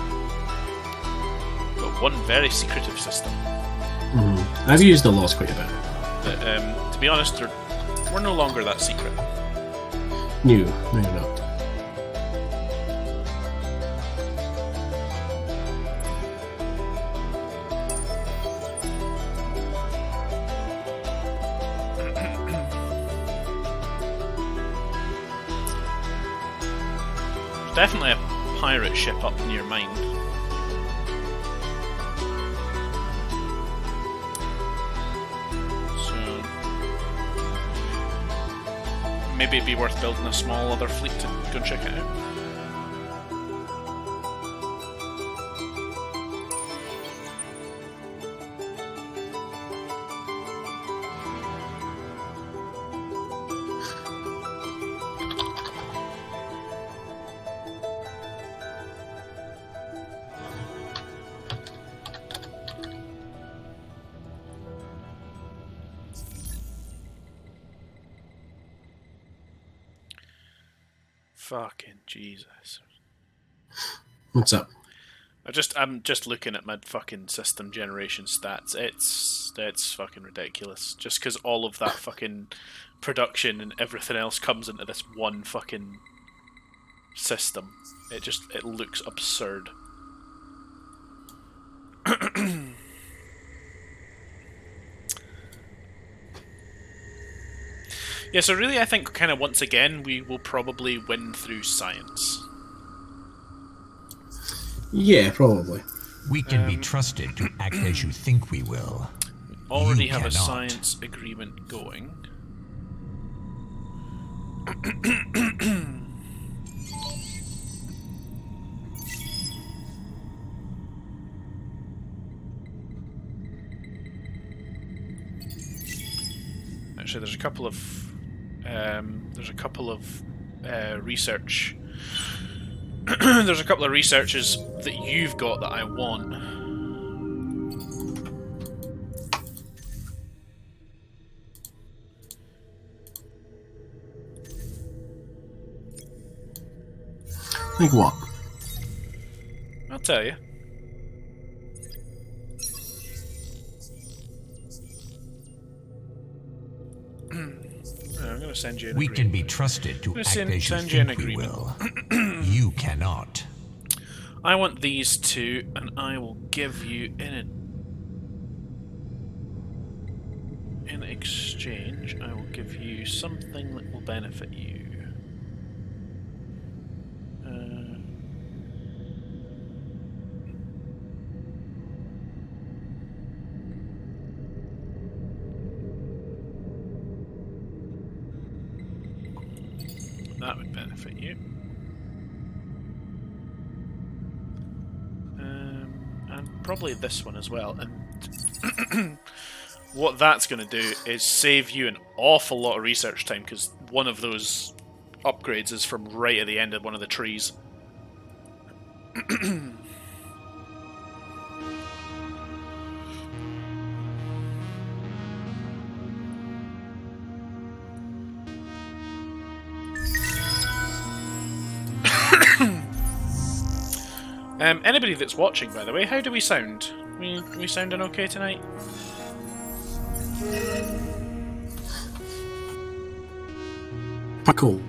Got one very secretive system. I've used the laws quite a bit. But, to be honest, they're We're no longer that secret. No, you're not. There's definitely a pirate ship up near mine. So maybe it'd be worth building a small other fleet to go and check it out. Fucking Jesus. What's up? I'm just looking at my fucking system generation stats. It's fucking ridiculous. Just because all of that fucking production and everything else comes into this one fucking system. It looks absurd. Yeah, so really I think kind of once again we will probably win through science. Yeah, probably. We can be trusted to act as you think we will. Already You have a cannot. science agreement going. Actually, there's a couple of research. There's a couple of researches that you've got that I want. Like what? I'll tell you. I'm going to send you an We can agreement. be trusted to Let's act send- as you send you an think we agreement. will. You cannot. I want these two, and I will give you in exchange. I will give you something that will benefit you. That would benefit you. And probably this one as well. And what that's going to do is save you an awful lot of research time, because one of those upgrades is from right at the end of one of the trees. Anybody that's watching, by the way, how do we sound? We sounding okay tonight? Cool.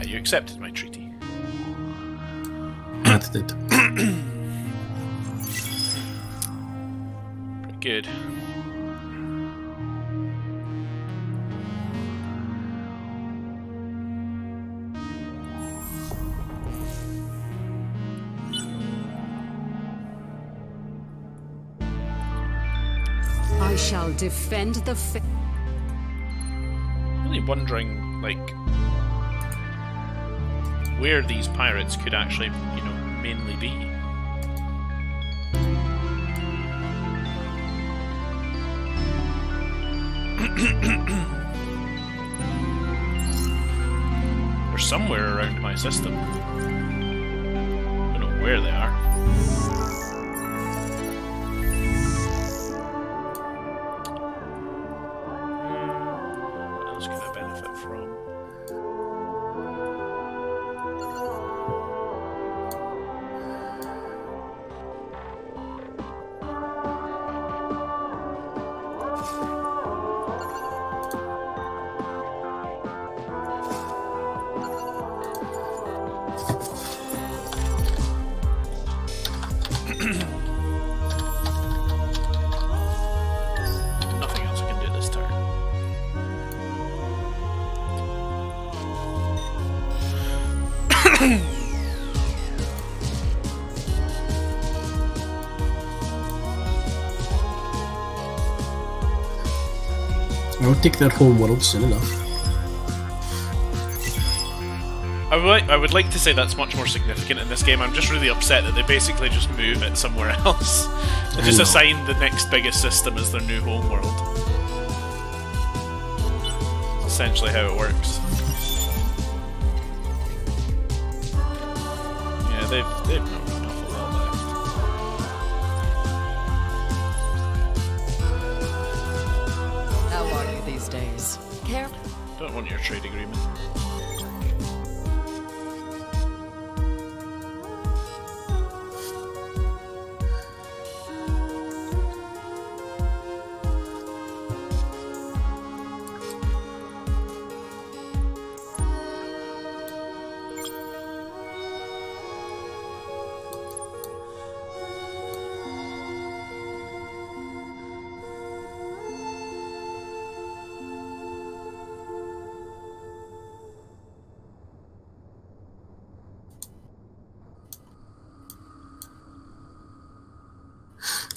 You accepted my treaty. That did. Pretty good. I shall defend the Really wondering, like, where these pirates could actually, you know, mainly be. They're somewhere around my system. Don't know where they are. What else can I benefit from? I'll take their home world soon enough. I would like to say that's much more significant in this game. I'm just really upset that they basically just move it somewhere else. They just assign the next biggest system as their new home world. That's essentially how it works. Yeah, they've not got an awful lot left. How are you these days? Care? Don't want your trade agreement.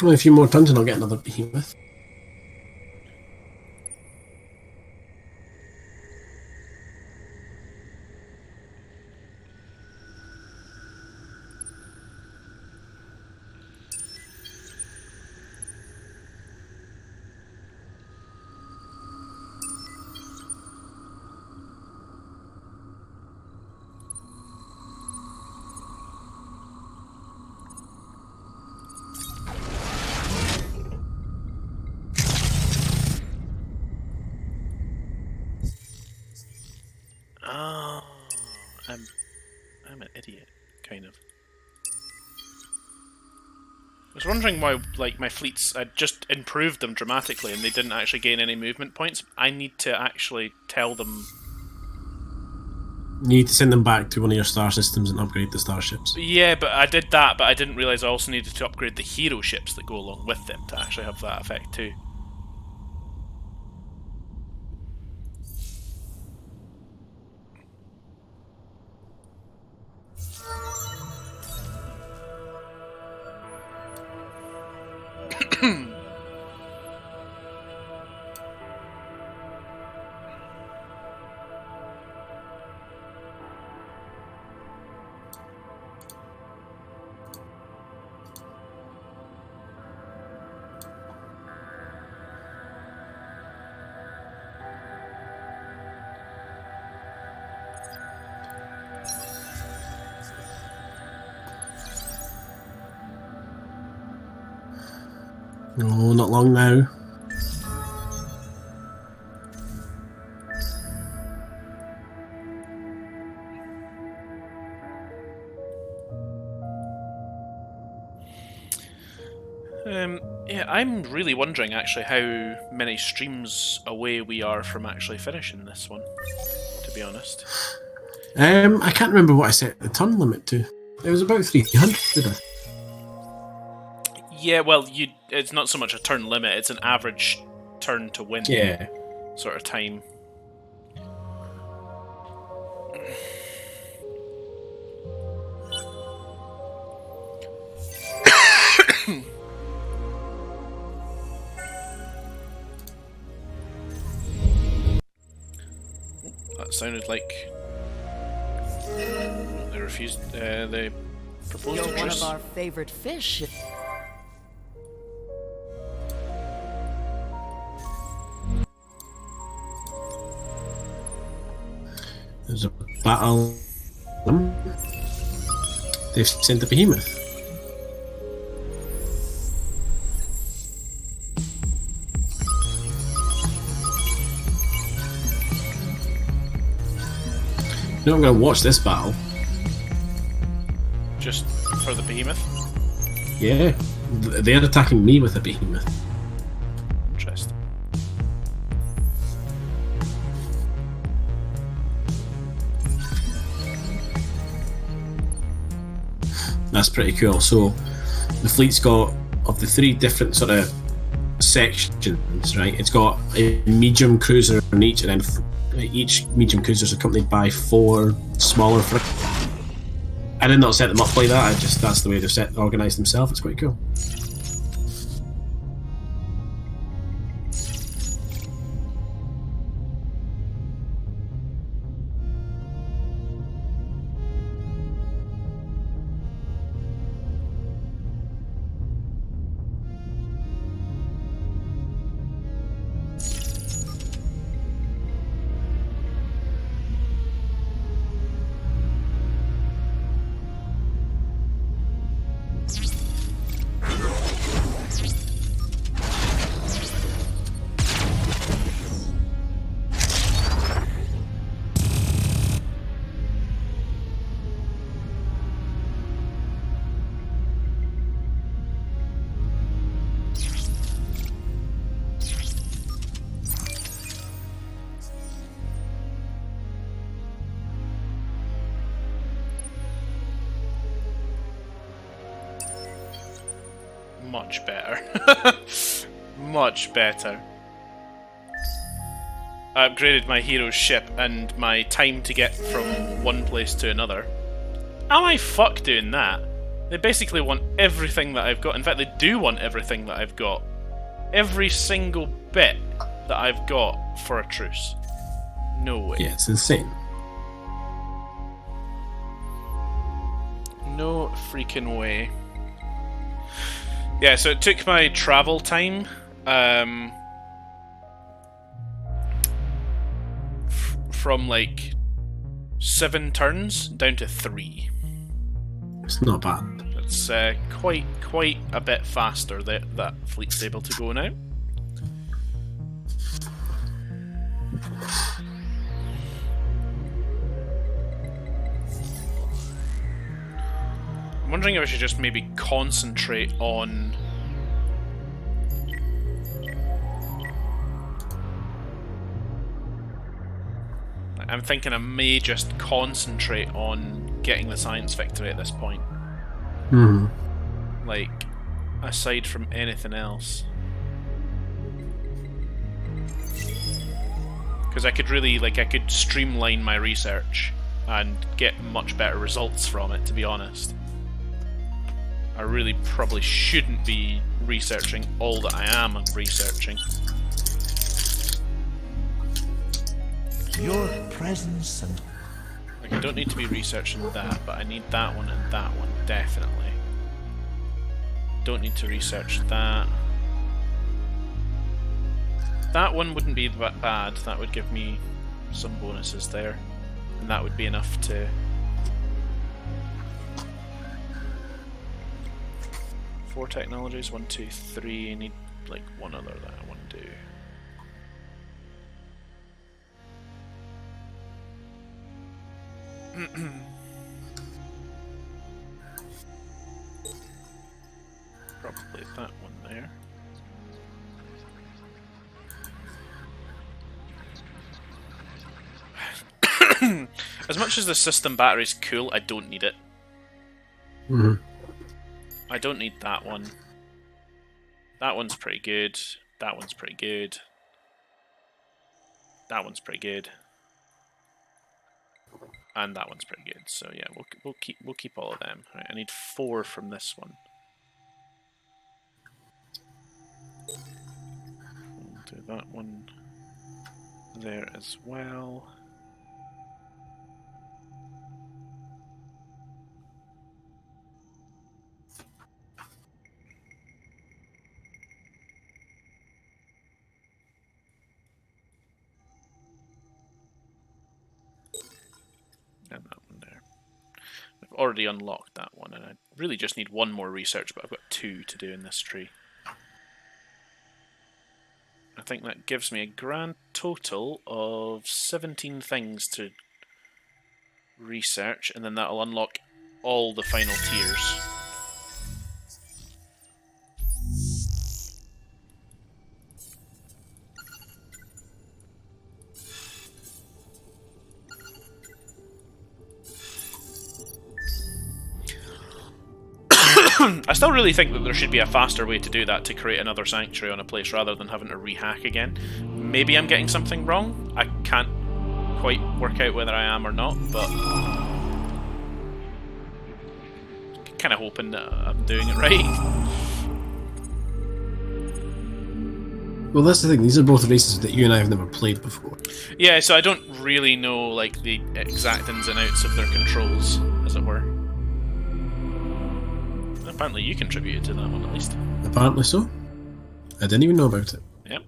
Only a few more turns and I'll get another behemoth. Oh, I'm an idiot, kind of. I was wondering why, like, my fleets, I just improved them dramatically and they didn't actually gain any movement points. I need to actually tell them... You need to send them back to one of your star systems and upgrade the starships. Yeah, but I did that, but I didn't realise I also needed to upgrade the hero ships that go along with them to actually have that effect too. No, not long now. Yeah, I'm really wondering actually how many streams away we are from actually finishing this one, to be honest. I can't remember what I set the turn limit to. It was about 300, did I? Yeah, well, it's not so much a turn limit, it's an average turn to win sort of time. That sounded like they refused. They proposed You're a one truce. of our favorite fish. There's a battle. They've sent the behemoth. You know, I'm going to watch this battle. Just for the behemoth? Yeah, they're attacking me with a behemoth. Interesting. That's pretty cool. So the fleet's got, of the three different sort of sections, right? It's got a medium cruiser in each, and then each medium cruiser is accompanied by 4 smaller frigates. I did not set them up like that. That's the way they're organised themselves. It's quite cool. Much better. Much better. I upgraded my hero's ship and my time to get from one place to another. Am I fuck doing that? They basically want everything that I've got. In fact, they do want everything that I've got. Every single bit that I've got for a truce. No way. Yeah, it's insane. No freaking way. Yeah, so it took my travel time from like 7 turns down to 3. It's not bad. It's quite a bit faster that fleet's able to go now. I'm wondering if I should just maybe concentrate on I'm thinking I may just concentrate on getting the science victory at this point. Mm-hmm. Like, aside from anything else. Because I could really, I could streamline my research and get much better results from it, to be honest. I really probably shouldn't be researching all that I am researching. Your presence and Like, I don't need to be researching that, but I need that one and that one, definitely. Don't need to research that. That one wouldn't be that bad, that would give me some bonuses there. And that would be enough to... 4 technologies, 1, 2, 3, I need like one other that I want to do. Probably that one there. As much as the system battery's cool, I don't need it. Mm-hmm. I don't need that one. That one's pretty good. That one's pretty good. That one's pretty good. And that one's pretty good. So yeah, we'll keep all of them. Right, I need 4 from this one. We'll do that one there as well. And that one there. I've already unlocked that one, and I really just need 1 more research, but I've got 2 to do in this tree. I think that gives me a grand total of 17 things to research, and then that'll unlock all the final tiers. I still really think that there should be a faster way to do that, to create another sanctuary on a place rather than having to rehack again. Maybe I'm getting something wrong. I can't quite work out whether I am or not, but kind of hoping that I'm doing it right. Well, that's the thing. These are both races that you and I have never played before. Yeah, so I don't really know like the exact ins and outs of their controls, as it were. Apparently, you contributed to that one at least. Apparently so. I didn't even know about it. Yep.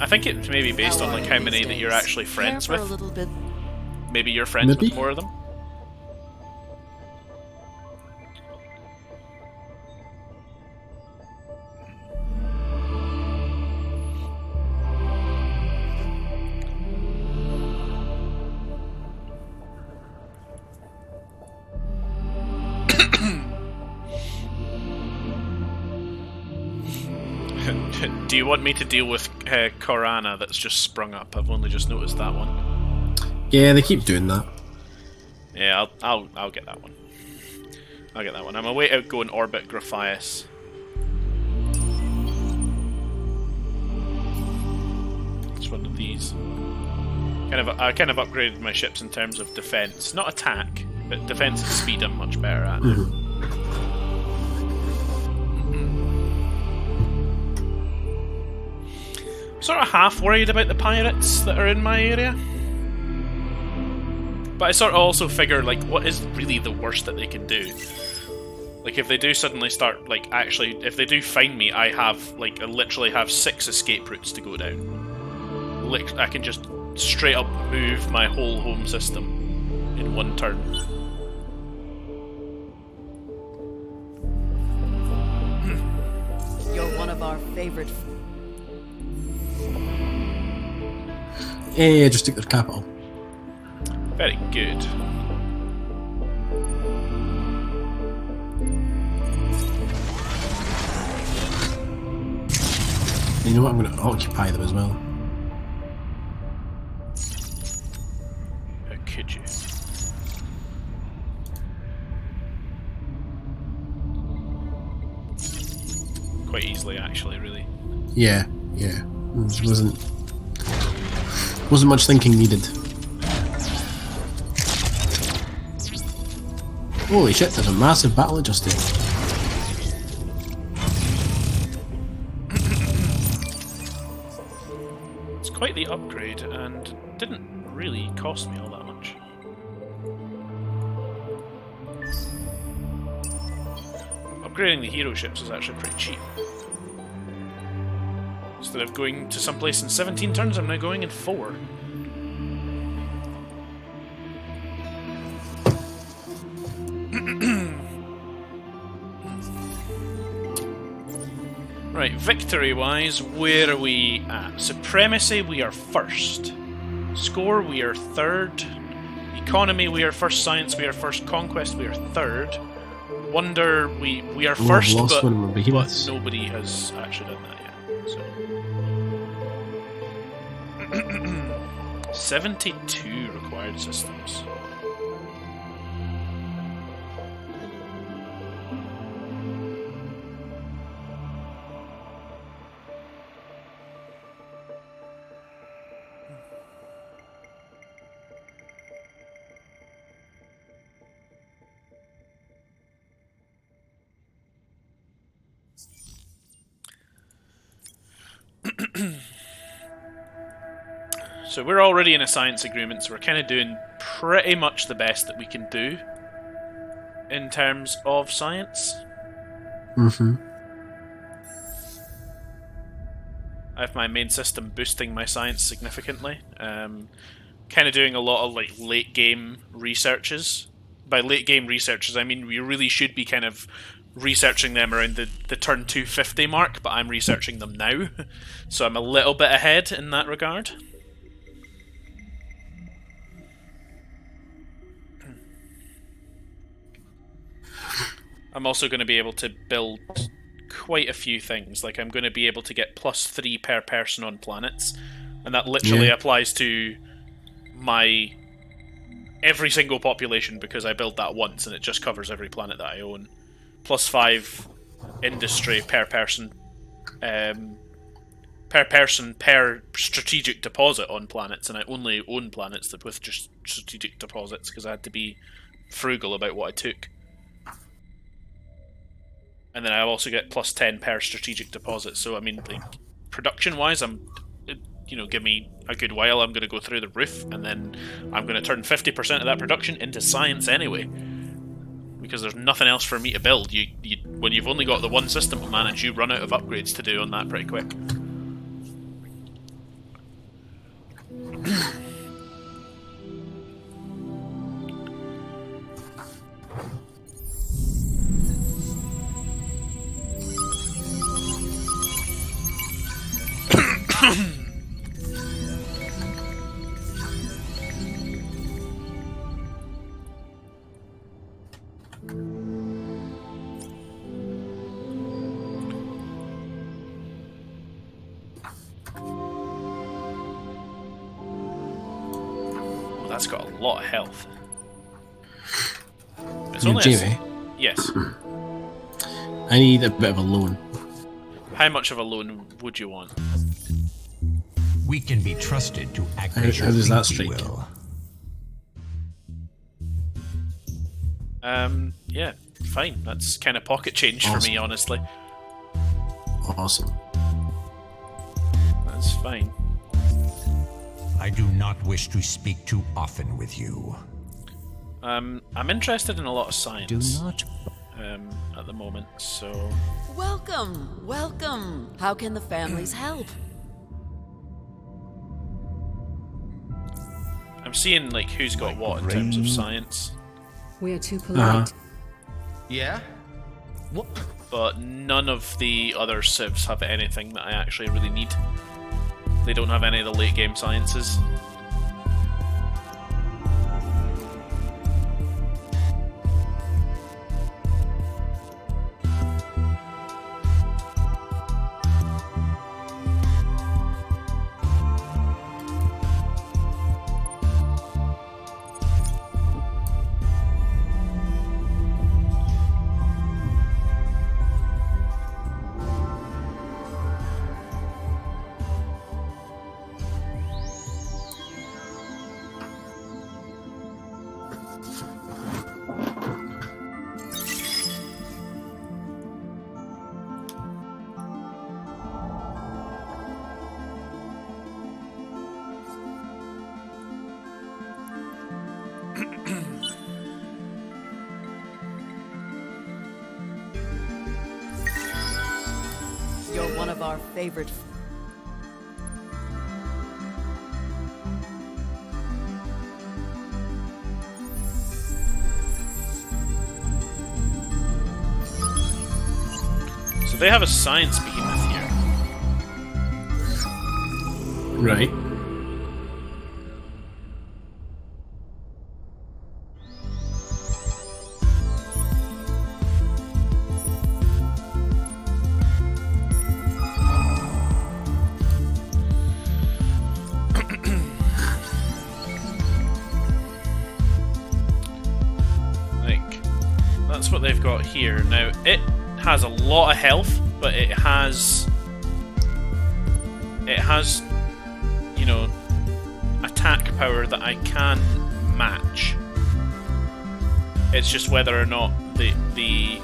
I think it's maybe based on like how many that you're actually friends Care for with. a little bit. Maybe you're friends Maybe. with more of them. Do you want me to deal with Corana that's just sprung up? I've only just noticed that one. Yeah, they keep doing that. Yeah, I'll get that one. I'll get that one. I'm away outgoing orbit Graphias. It's one of these. I kind of upgraded my ships in terms of defense, not attack, but defense and speed. I'm much better at. Sort of half worried about the pirates that are in my area. But I sort of also figure, like, what is really the worst that they can do? Like, if they do suddenly start, like, actually, if they do find me, I literally have 6 escape routes to go down. I can just straight up move my whole home system in one turn. You're one of our favorite. Yeah, just take their capital. Very good. You know what? I'm going to occupy them as well. How could you? Quite easily, actually, really. Yeah. Wasn't much thinking needed. Holy shit! There's a massive battle adjuster. It's quite the upgrade, and didn't really cost me all that much. Upgrading the hero ships is actually pretty cheap. Instead of going to someplace in 17 turns, I'm now going in 4. Right, victory-wise, where are we at? Supremacy, we are first. Score, we are third. Economy, we are first. Science, we are first. Conquest, we are third. Wonder, we are Oh, first, I've lost but one of my behemoths. nobody has actually done that yet. So. 72 required systems. So we're already in a science agreement, so we're kind of doing pretty much the best that we can do in terms of science. Mm-hmm. I have my main system boosting my science significantly. Kind of doing a lot of like late game researches. By late game researches, I mean we really should be kind of researching them around the turn 250 mark, but I'm researching them now, so I'm a little bit ahead in that regard. I'm also going to be able to build quite a few things. Like I'm going to be able to get +3 per person on planets, and that literally applies to my every single population because I build that once and it just covers every planet that I own. +5 industry per person per strategic deposit on planets, and I only own planets with just strategic deposits because I had to be frugal about what I took. And then I also get plus 10 per strategic deposit. So I mean, like, production-wise, give me a good while. I'm going to go through the roof, and then I'm going to turn 50% of that production into science anyway, because there's nothing else for me to build. When you've only got the one system to manage, you run out of upgrades to do on that pretty quick. That's got a lot of health. It's only Jamie, yes. I need a bit of a loan. How much of a loan would you want? We can be trusted to act How as you does that think we strike? will. Yeah, fine. That's kind of pocket change for me, honestly. Awesome. That's fine. I do not wish to speak too often with you. I'm interested in a lot of science. Do not. At the moment, so Welcome, welcome. How can the families help? I'm seeing like who's got what in terms of science, We are too polite. Yeah? What? but none of the other civs have anything that I actually really need. They don't have any of the late game sciences. You're one of our favorite. So they have a science behemoth here. Right. Like, that's what they've got here. Now, it has a lot of health, but it has, you know, attack power that I can match. It's just whether or not the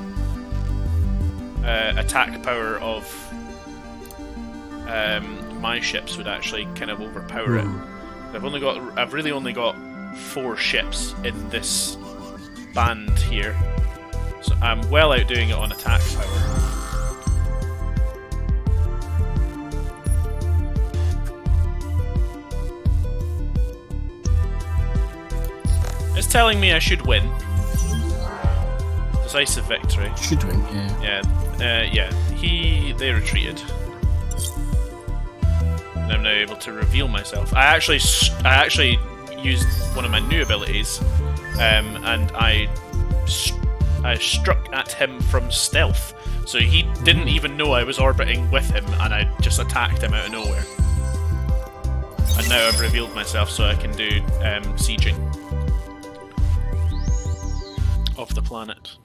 attack power of my ships would actually kind of overpower it. I've really only got 4 ships in this band here, so I'm well outdoing it on attack power. It's telling me I should win. Decisive victory. Should win, yeah. They retreated. And I'm now able to reveal myself. I actually used one of my new abilities, and I struck at him from stealth. So he didn't even know I was orbiting with him, and I just attacked him out of nowhere. And now I've revealed myself, so I can do sieging of the planet.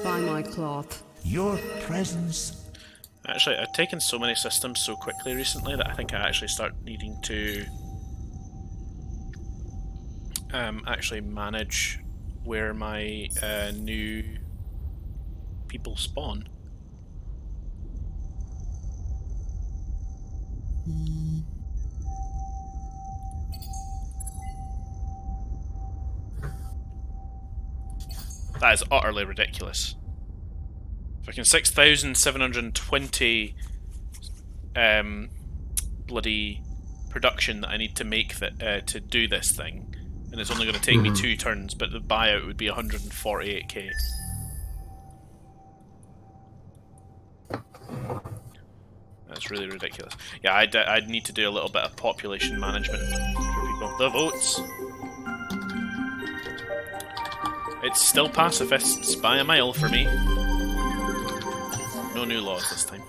Buy my cloth. Your presence. Actually, I've taken so many systems so quickly recently that I think I actually start needing to actually manage where my new people spawn. That is utterly ridiculous. Fucking 6,720 bloody production that I need to make that to do this thing, and it's only going to take me 2 turns, but the buyout would be 148k. That's really ridiculous. Yeah, I'd need to do a little bit of population management for people. The votes. It's still pacifists by a mile for me. No new laws this time.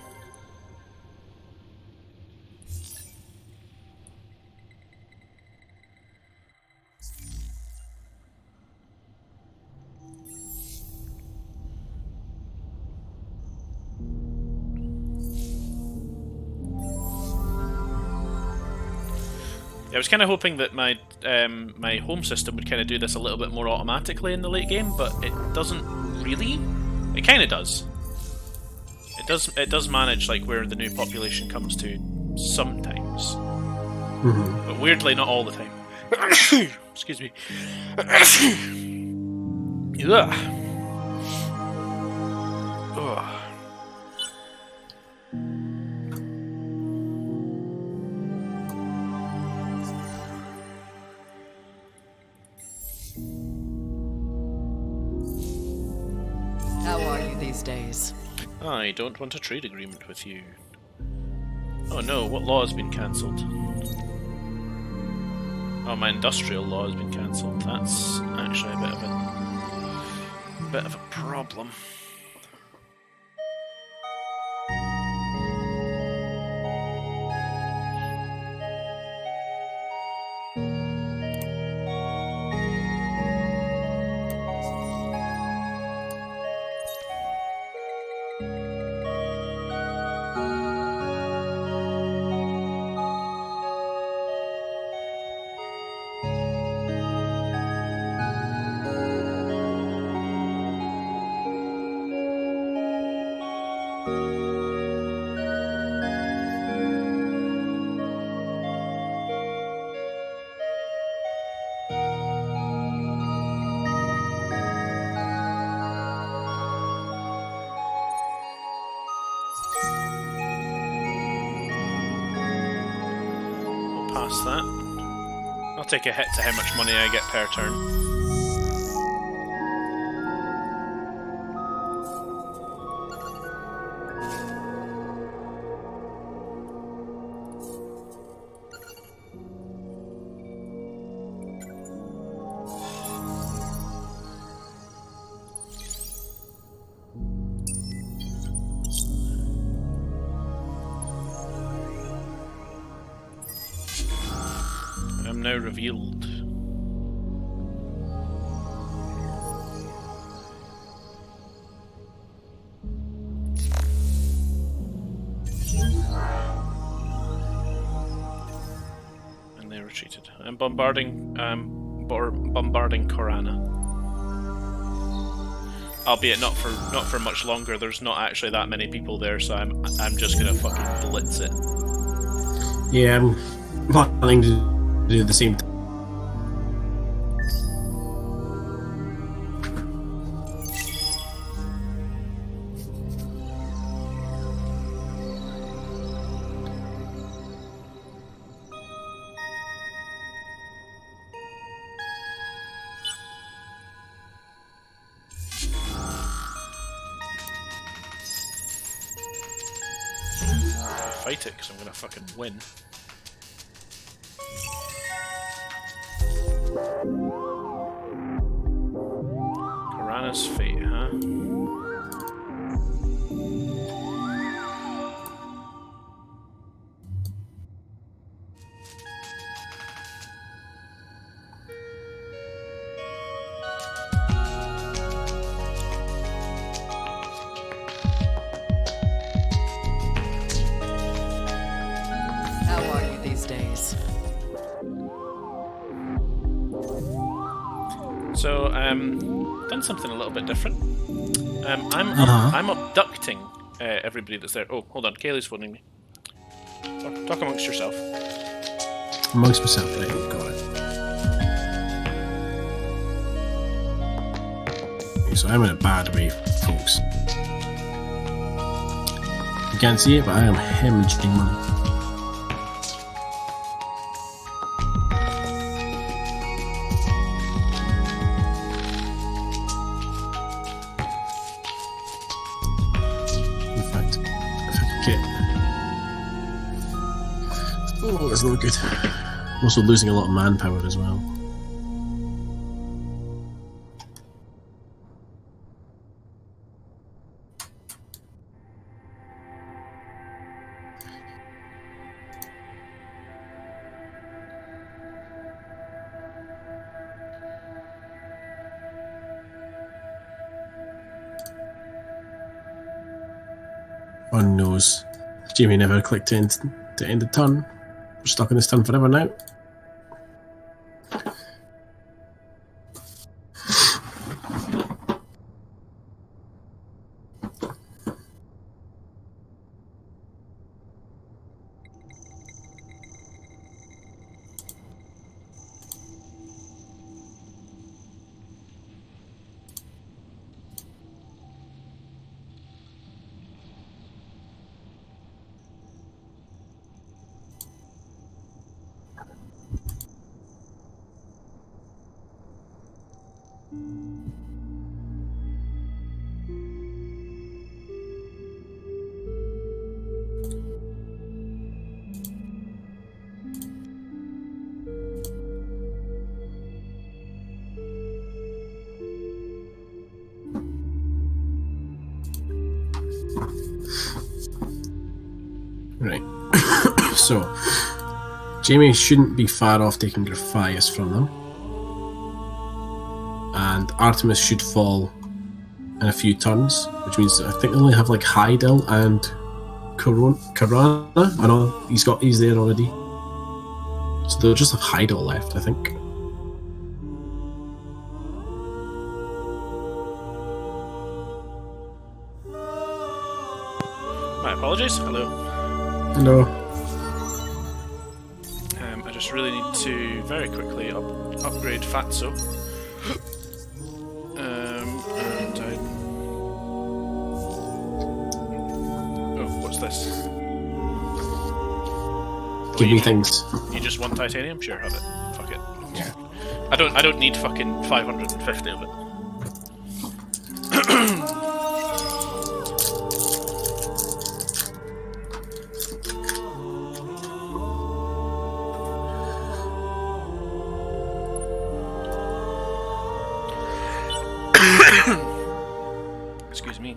I was kind of hoping that my my home system would kind of do this a little bit more automatically in the late game, but it doesn't really. It kind of does. It does manage like where the new population comes to sometimes, but weirdly not all the time. Excuse me. Ugh. Ugh. How are you these days? I don't want a trade agreement with you. Oh no, what law has been cancelled? Oh, my industrial law has been cancelled. That's actually a bit of a problem. Past that. I'll take a hit to how much money I get per turn. I'm now revealed. And they retreated. I'm bombarding Korana. Albeit not for much longer. There's not actually that many people there, so I'm just gonna fucking blitz it. Yeah, I'm planning to do the same thing. Fight it, because I'm gonna fucking win. Korana's fate, huh? So, done something a little bit different. I'm abducting everybody that's there. Oh, hold on, Kaylee's phoning me. Talk amongst yourself. Amongst myself, right? Got it. So I'm in a bad way, folks. You can't see it, but I am hemorrhaging money. In fact, if I could get... Oh, that's not good. I'm also losing a lot of manpower as well. One knows. Jamie never clicked to end the turn. We're stuck in this turn forever now. Right. So, Jamie shouldn't be far off taking Graphias from them. And Artemis should fall in a few turns, which means I think they only have like Heidel and Karana. I know he's there already. So they'll just have Heidel left, I think. My apologies. Hello. No. I just really need to very quickly upgrade Fatso. And I... Oh, what's this? Give me things. You just want titanium? Sure, have it. Fuck it. Yeah. I don't need fucking 550 of it. Excuse me.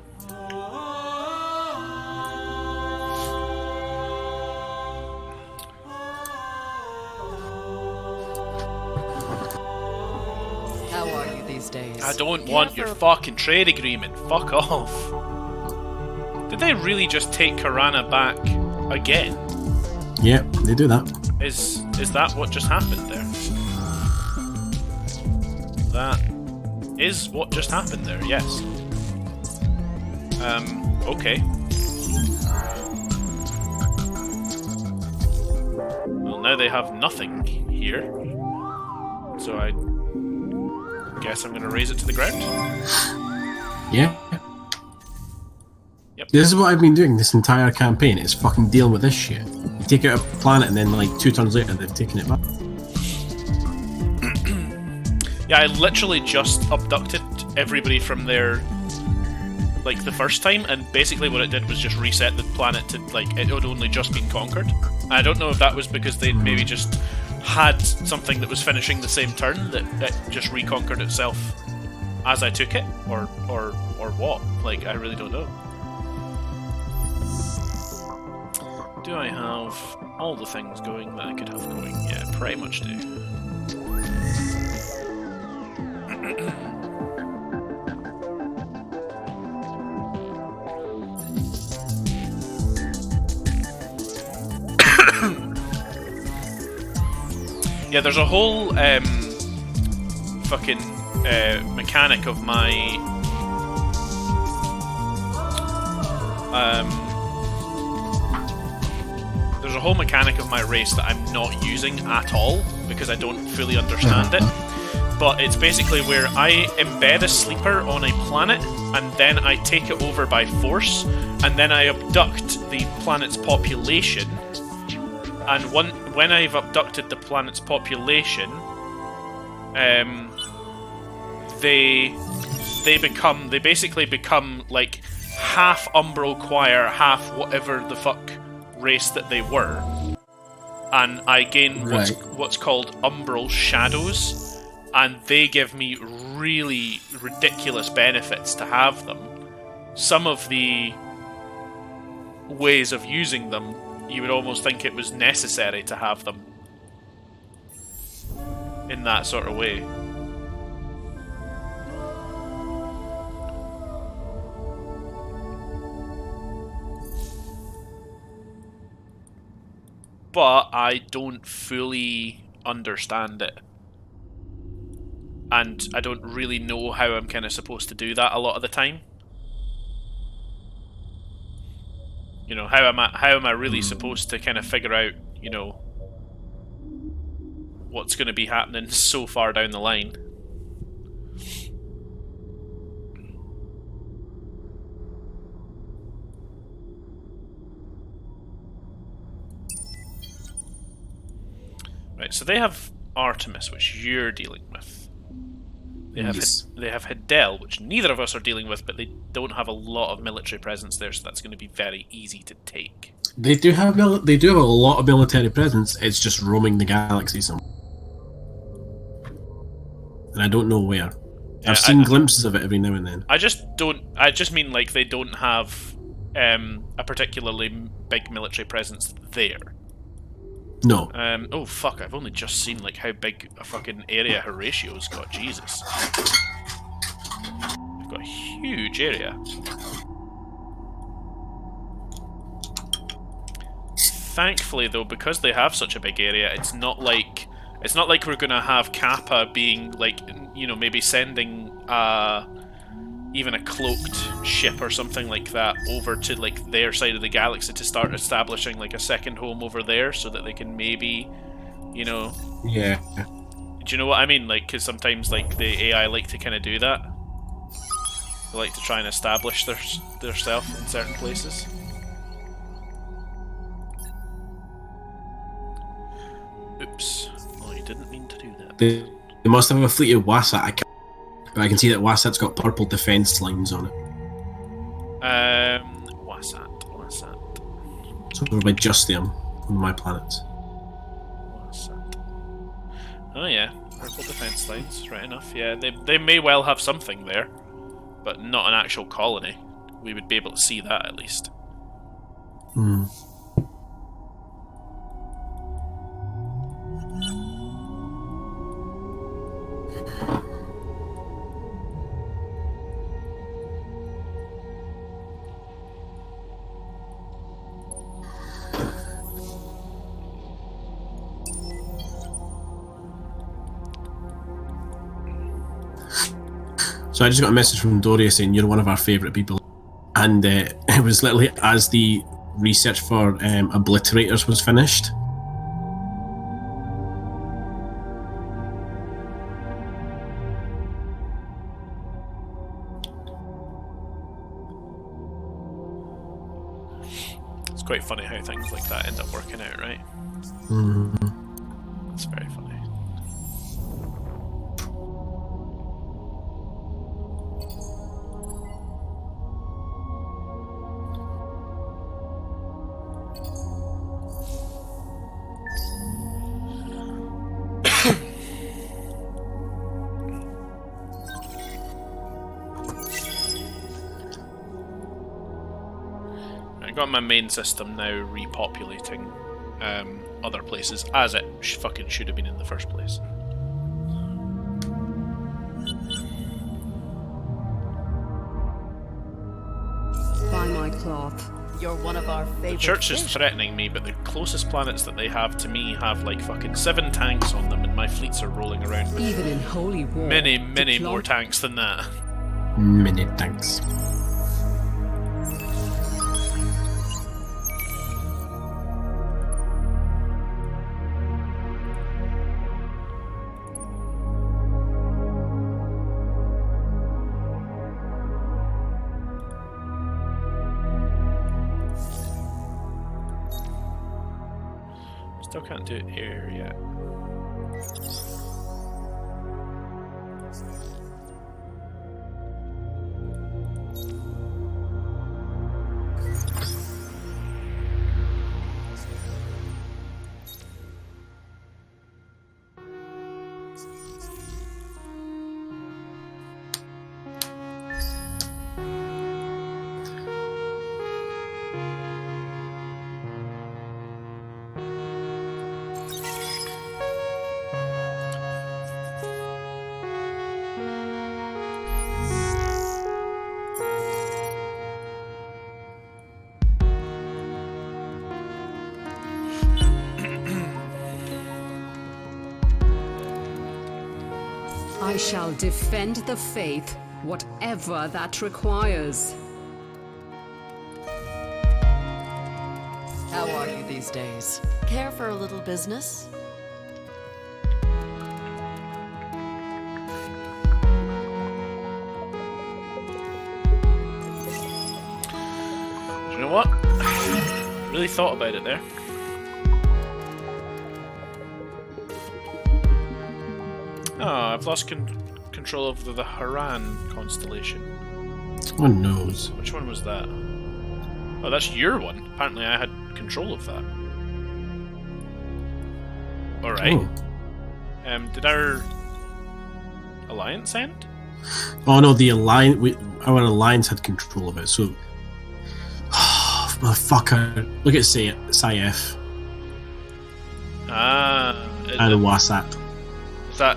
How are you these days? I don't want your fucking trade agreement. Fuck off. Did they really just take Karana back again? Yeah, they do that. Is that what just happened there? That is what just happened there, yes. Okay. Well, now they have nothing here. So I guess I'm gonna raise it to the ground. Yeah. Yep. This is what I've been doing this entire campaign, is fucking dealing with this shit. You take out a planet and then like 2 turns later they've taken it back. Yeah, I literally just abducted everybody from there, like, the first time, and basically what it did was just reset the planet to, like, it had only just been conquered. I don't know if that was because they maybe just had something that was finishing the same turn that it just reconquered itself as I took it, or what. Like, I really don't know. Do I have all the things going that I could have going? Yeah, pretty much do. Yeah, there's a whole fucking mechanic of my there's a whole mechanic of my race that I'm not using at all because I don't fully understand it. But it's basically where I embed a sleeper on a planet and then I take it over by force and then I abduct the planet's population. And when I've abducted the planet's population, they basically become like half Umbral Choir, half whatever the fuck race that they were, and I gain what's called Umbral Shadows, and they give me really ridiculous benefits to have them. Some of the ways of using them, you would almost think it was necessary to have them in that sort of way. But I don't fully understand it. And I don't really know how I'm kind of supposed to do that a lot of the time. You know, how am I really supposed to kind of figure out, you know, what's going to be happening so far down the line? Right, so they have Artemis, which you're dealing with. They have they have Hidel, which neither of us are dealing with, but they don't have a lot of military presence there, so that's going to be very easy to take. They do have a lot of military presence. It's just roaming the galaxy somewhere, and I don't know where. I've seen glimpses of it every now and then. I just mean like they don't have a particularly big military presence there. No. Oh fuck! I've only just seen like how big a fucking area Horatio's got. Jesus, they've got a huge area. Thankfully, though, because they have such a big area, it's not like we're gonna have Kappa being like, you know, maybe sending even a cloaked ship or something like that over to like their side of the galaxy to start establishing like a second home over there, so that they can maybe, you know. Yeah. Do you know what I mean? Like, because sometimes like the AI like to kind of do that. They like to try and establish their self in certain places. Oops. Oh, you didn't mean to do that. They must have a fleet of Wasat. I can see that Wasat's got purple defense lines on it. Wasat. So over by Justium, one of my planets. Wasat. Oh yeah, purple defense lines. Right enough. Yeah, they may well have something there, but not an actual colony. We would be able to see that at least. Hmm. So I just got a message from Doria saying you're one of our favourite people, and it was literally as the research for Obliterators was finished. It's quite funny how things like that end up working out, right? Mm-hmm. It's very funny. Got my main system now repopulating other places as it fucking should have been in the first place. Buy my cloth. You're one of our The favorite church is fish. threatening me, but the closest planets that they have to me have like fucking 7 tanks on them, and my fleets are rolling around with Even in holy war. many more diplomacy tanks than that. Many thanks. Still can't do air yet. I shall defend the faith, whatever that requires. How are you these days? Care for a little business? Do you know what? Really thought about it there. Oh, I've lost control of the Haran constellation. One knows. Which one was that? Oh, that's your one. Apparently I had control of that. Alright. Oh. Did our alliance end? Oh no, the alliance. Our alliance had control of it. So, motherfucker! Look at Saif Ah, and Wasat.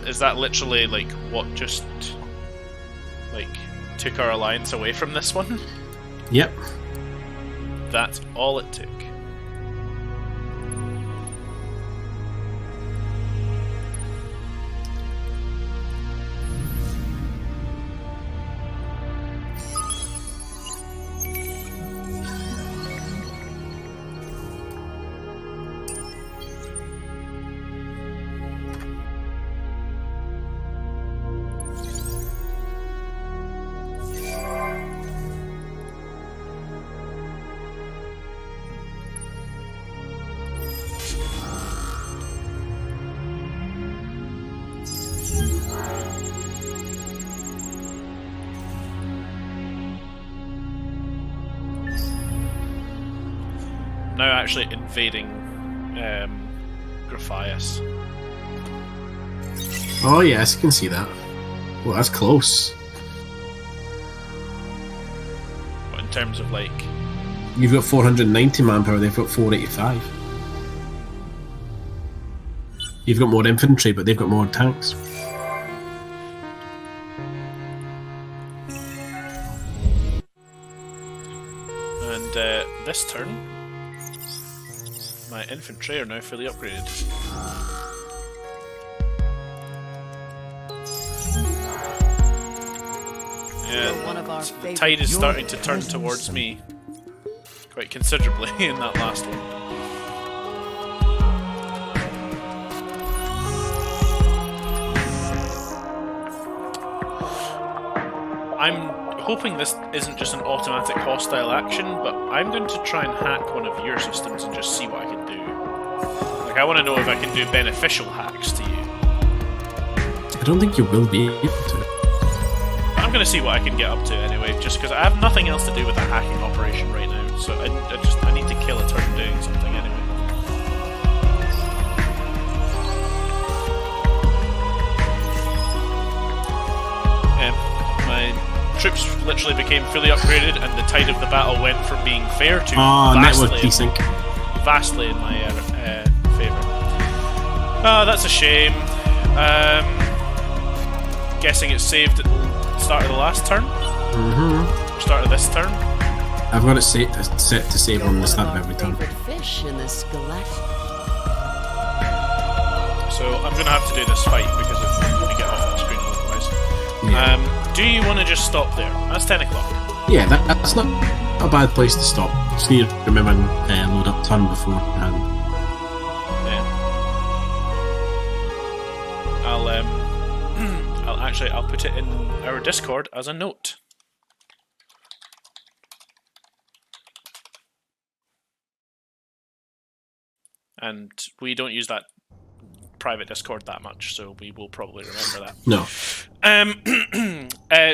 is that literally like what just like took our alliance away from this one? Yep. That's all it took. Now actually invading Graphias. Oh yes, you can see that. Well, that's close. But in terms of like, You've got 490 manpower. They've got 485. You've got more infantry, but they've got more tanks. and this turn, my infantry are now fully upgraded. You're one of our The favorite. tide is starting to turn towards me quite considerably in that last one. I'm hoping this isn't just an automatic hostile action, but I'm going to try and hack one of your systems and just see what I can do. Like, I want to know if I can do beneficial hacks to you. I don't think you will be able to. But I'm going to see what I can get up to anyway, just because I have nothing else to do with a hacking operation right now, so I need to kill a turn doing something anyway. My troops literally became fully upgraded, and the tide of the battle went from being fair to Network desync. vastly in my favour. Oh, that's a shame. Guessing it's saved at the start of the last turn? Mm-hmm. Start of this turn? I've got it set to save on the start of every turn. Favorite fish in this galactic. So I'm going to have to do this fight because I'm going to get off the screen otherwise. Yeah. Do you want to just stop there? That's 10 o'clock. Yeah, that's not a bad place to stop. Just need to remember and load up turn beforehand. Yeah. I'll put it in our Discord as a note. And we don't use that private Discord that much, so we will probably remember that. No.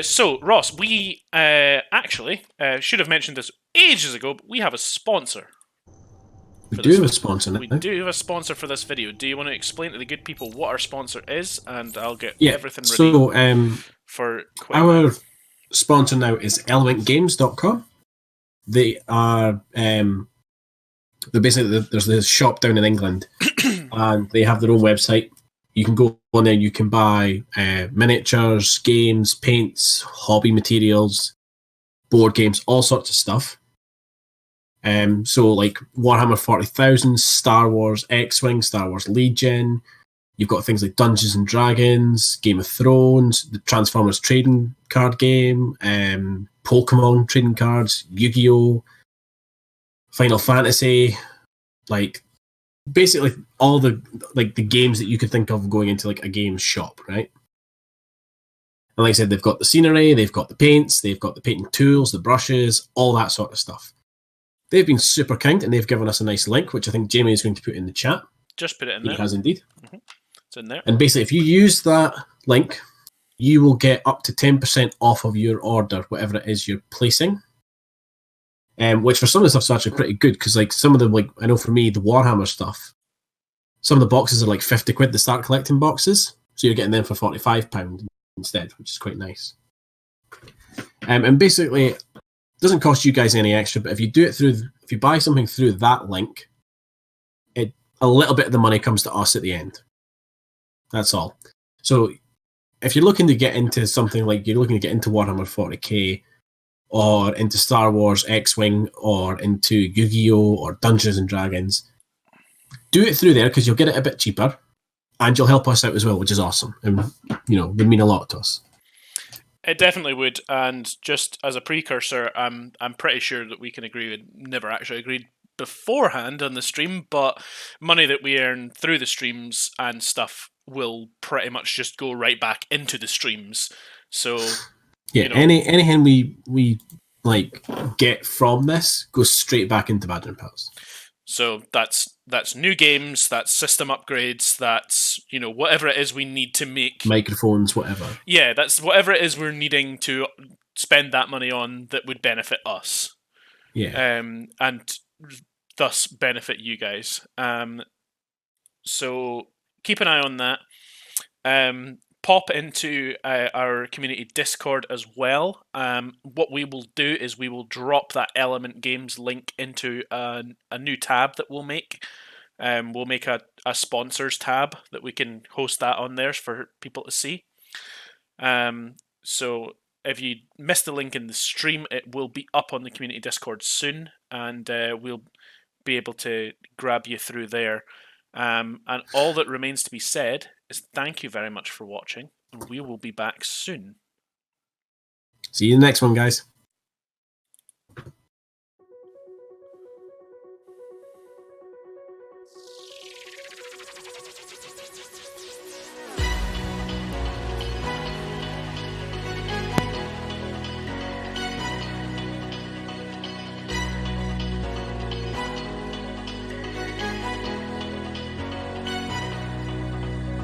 So, Ross, we actually should have mentioned this ages ago, but we have a sponsor. We do have a sponsor now. We do have a sponsor for this video. Do you want to explain to the good people what our sponsor is? And I'll get everything ready So, for quick. our sponsor now is elementgames.com. They are... They're basically, there's this shop down in England, and they have their own website. You can go on there, you can buy miniatures, games, paints, hobby materials, board games, all sorts of stuff. So like Warhammer 40,000, Star Wars X-Wing, Star Wars Legion. You've got things like Dungeons and Dragons, Game of Thrones, the Transformers trading card game, Pokemon trading cards, Yu-Gi-Oh!, Final Fantasy, like basically all the games that you could think of going into like a games shop, right? And like I said, they've got the scenery, they've got the paints, they've got the painting tools, the brushes, all that sort of stuff. They've been super kind and they've given us a nice link, which I think Jamie is going to put in the chat. Just put it in there. He has indeed. Mm-hmm. It's in there. And basically, if you use that link, you will get up to 10% off of your order, whatever it is you're placing. Which for some of the stuff's actually pretty good because, like, some of the, like, I know for me, the Warhammer stuff, some of the boxes are like 50 quid, the start collecting boxes. So you're getting them for £45 instead, which is quite nice. And basically, it doesn't cost you guys any extra, but if you do it through, if you buy something through that link, a little bit of the money comes to us at the end. That's all. So if you're looking to get into something like, you're looking to get into Warhammer 40k, or into Star Wars X-Wing, or into Yu-Gi-Oh! Or Dungeons and Dragons, do it through there because you'll get it a bit cheaper, and you'll help us out as well, which is awesome, and would mean a lot to us. It definitely would, and just as a precursor, I'm pretty sure that we can agree. We'd never actually agreed beforehand on the stream, but money that we earn through the streams and stuff will pretty much just go right back into the streams. So yeah, anything we like get from this goes straight back into Badger and Pals. So that's new games, that's system upgrades, that's whatever it is we need to make microphones, whatever. Yeah, that's whatever it is we're needing to spend that money on that would benefit us. Yeah. And thus benefit you guys. So keep an eye on that. Pop into our community Discord as well. What we will do is we will drop that Element Games link into a new tab that we'll make. We'll make a sponsors tab that we can host that on there for people to see. So if you missed the link in the stream, it will be up on the community Discord soon, and we'll be able to grab you through there. And all that remains to be said is thank you very much for watching, and we will be back soon. See you in the next one, guys.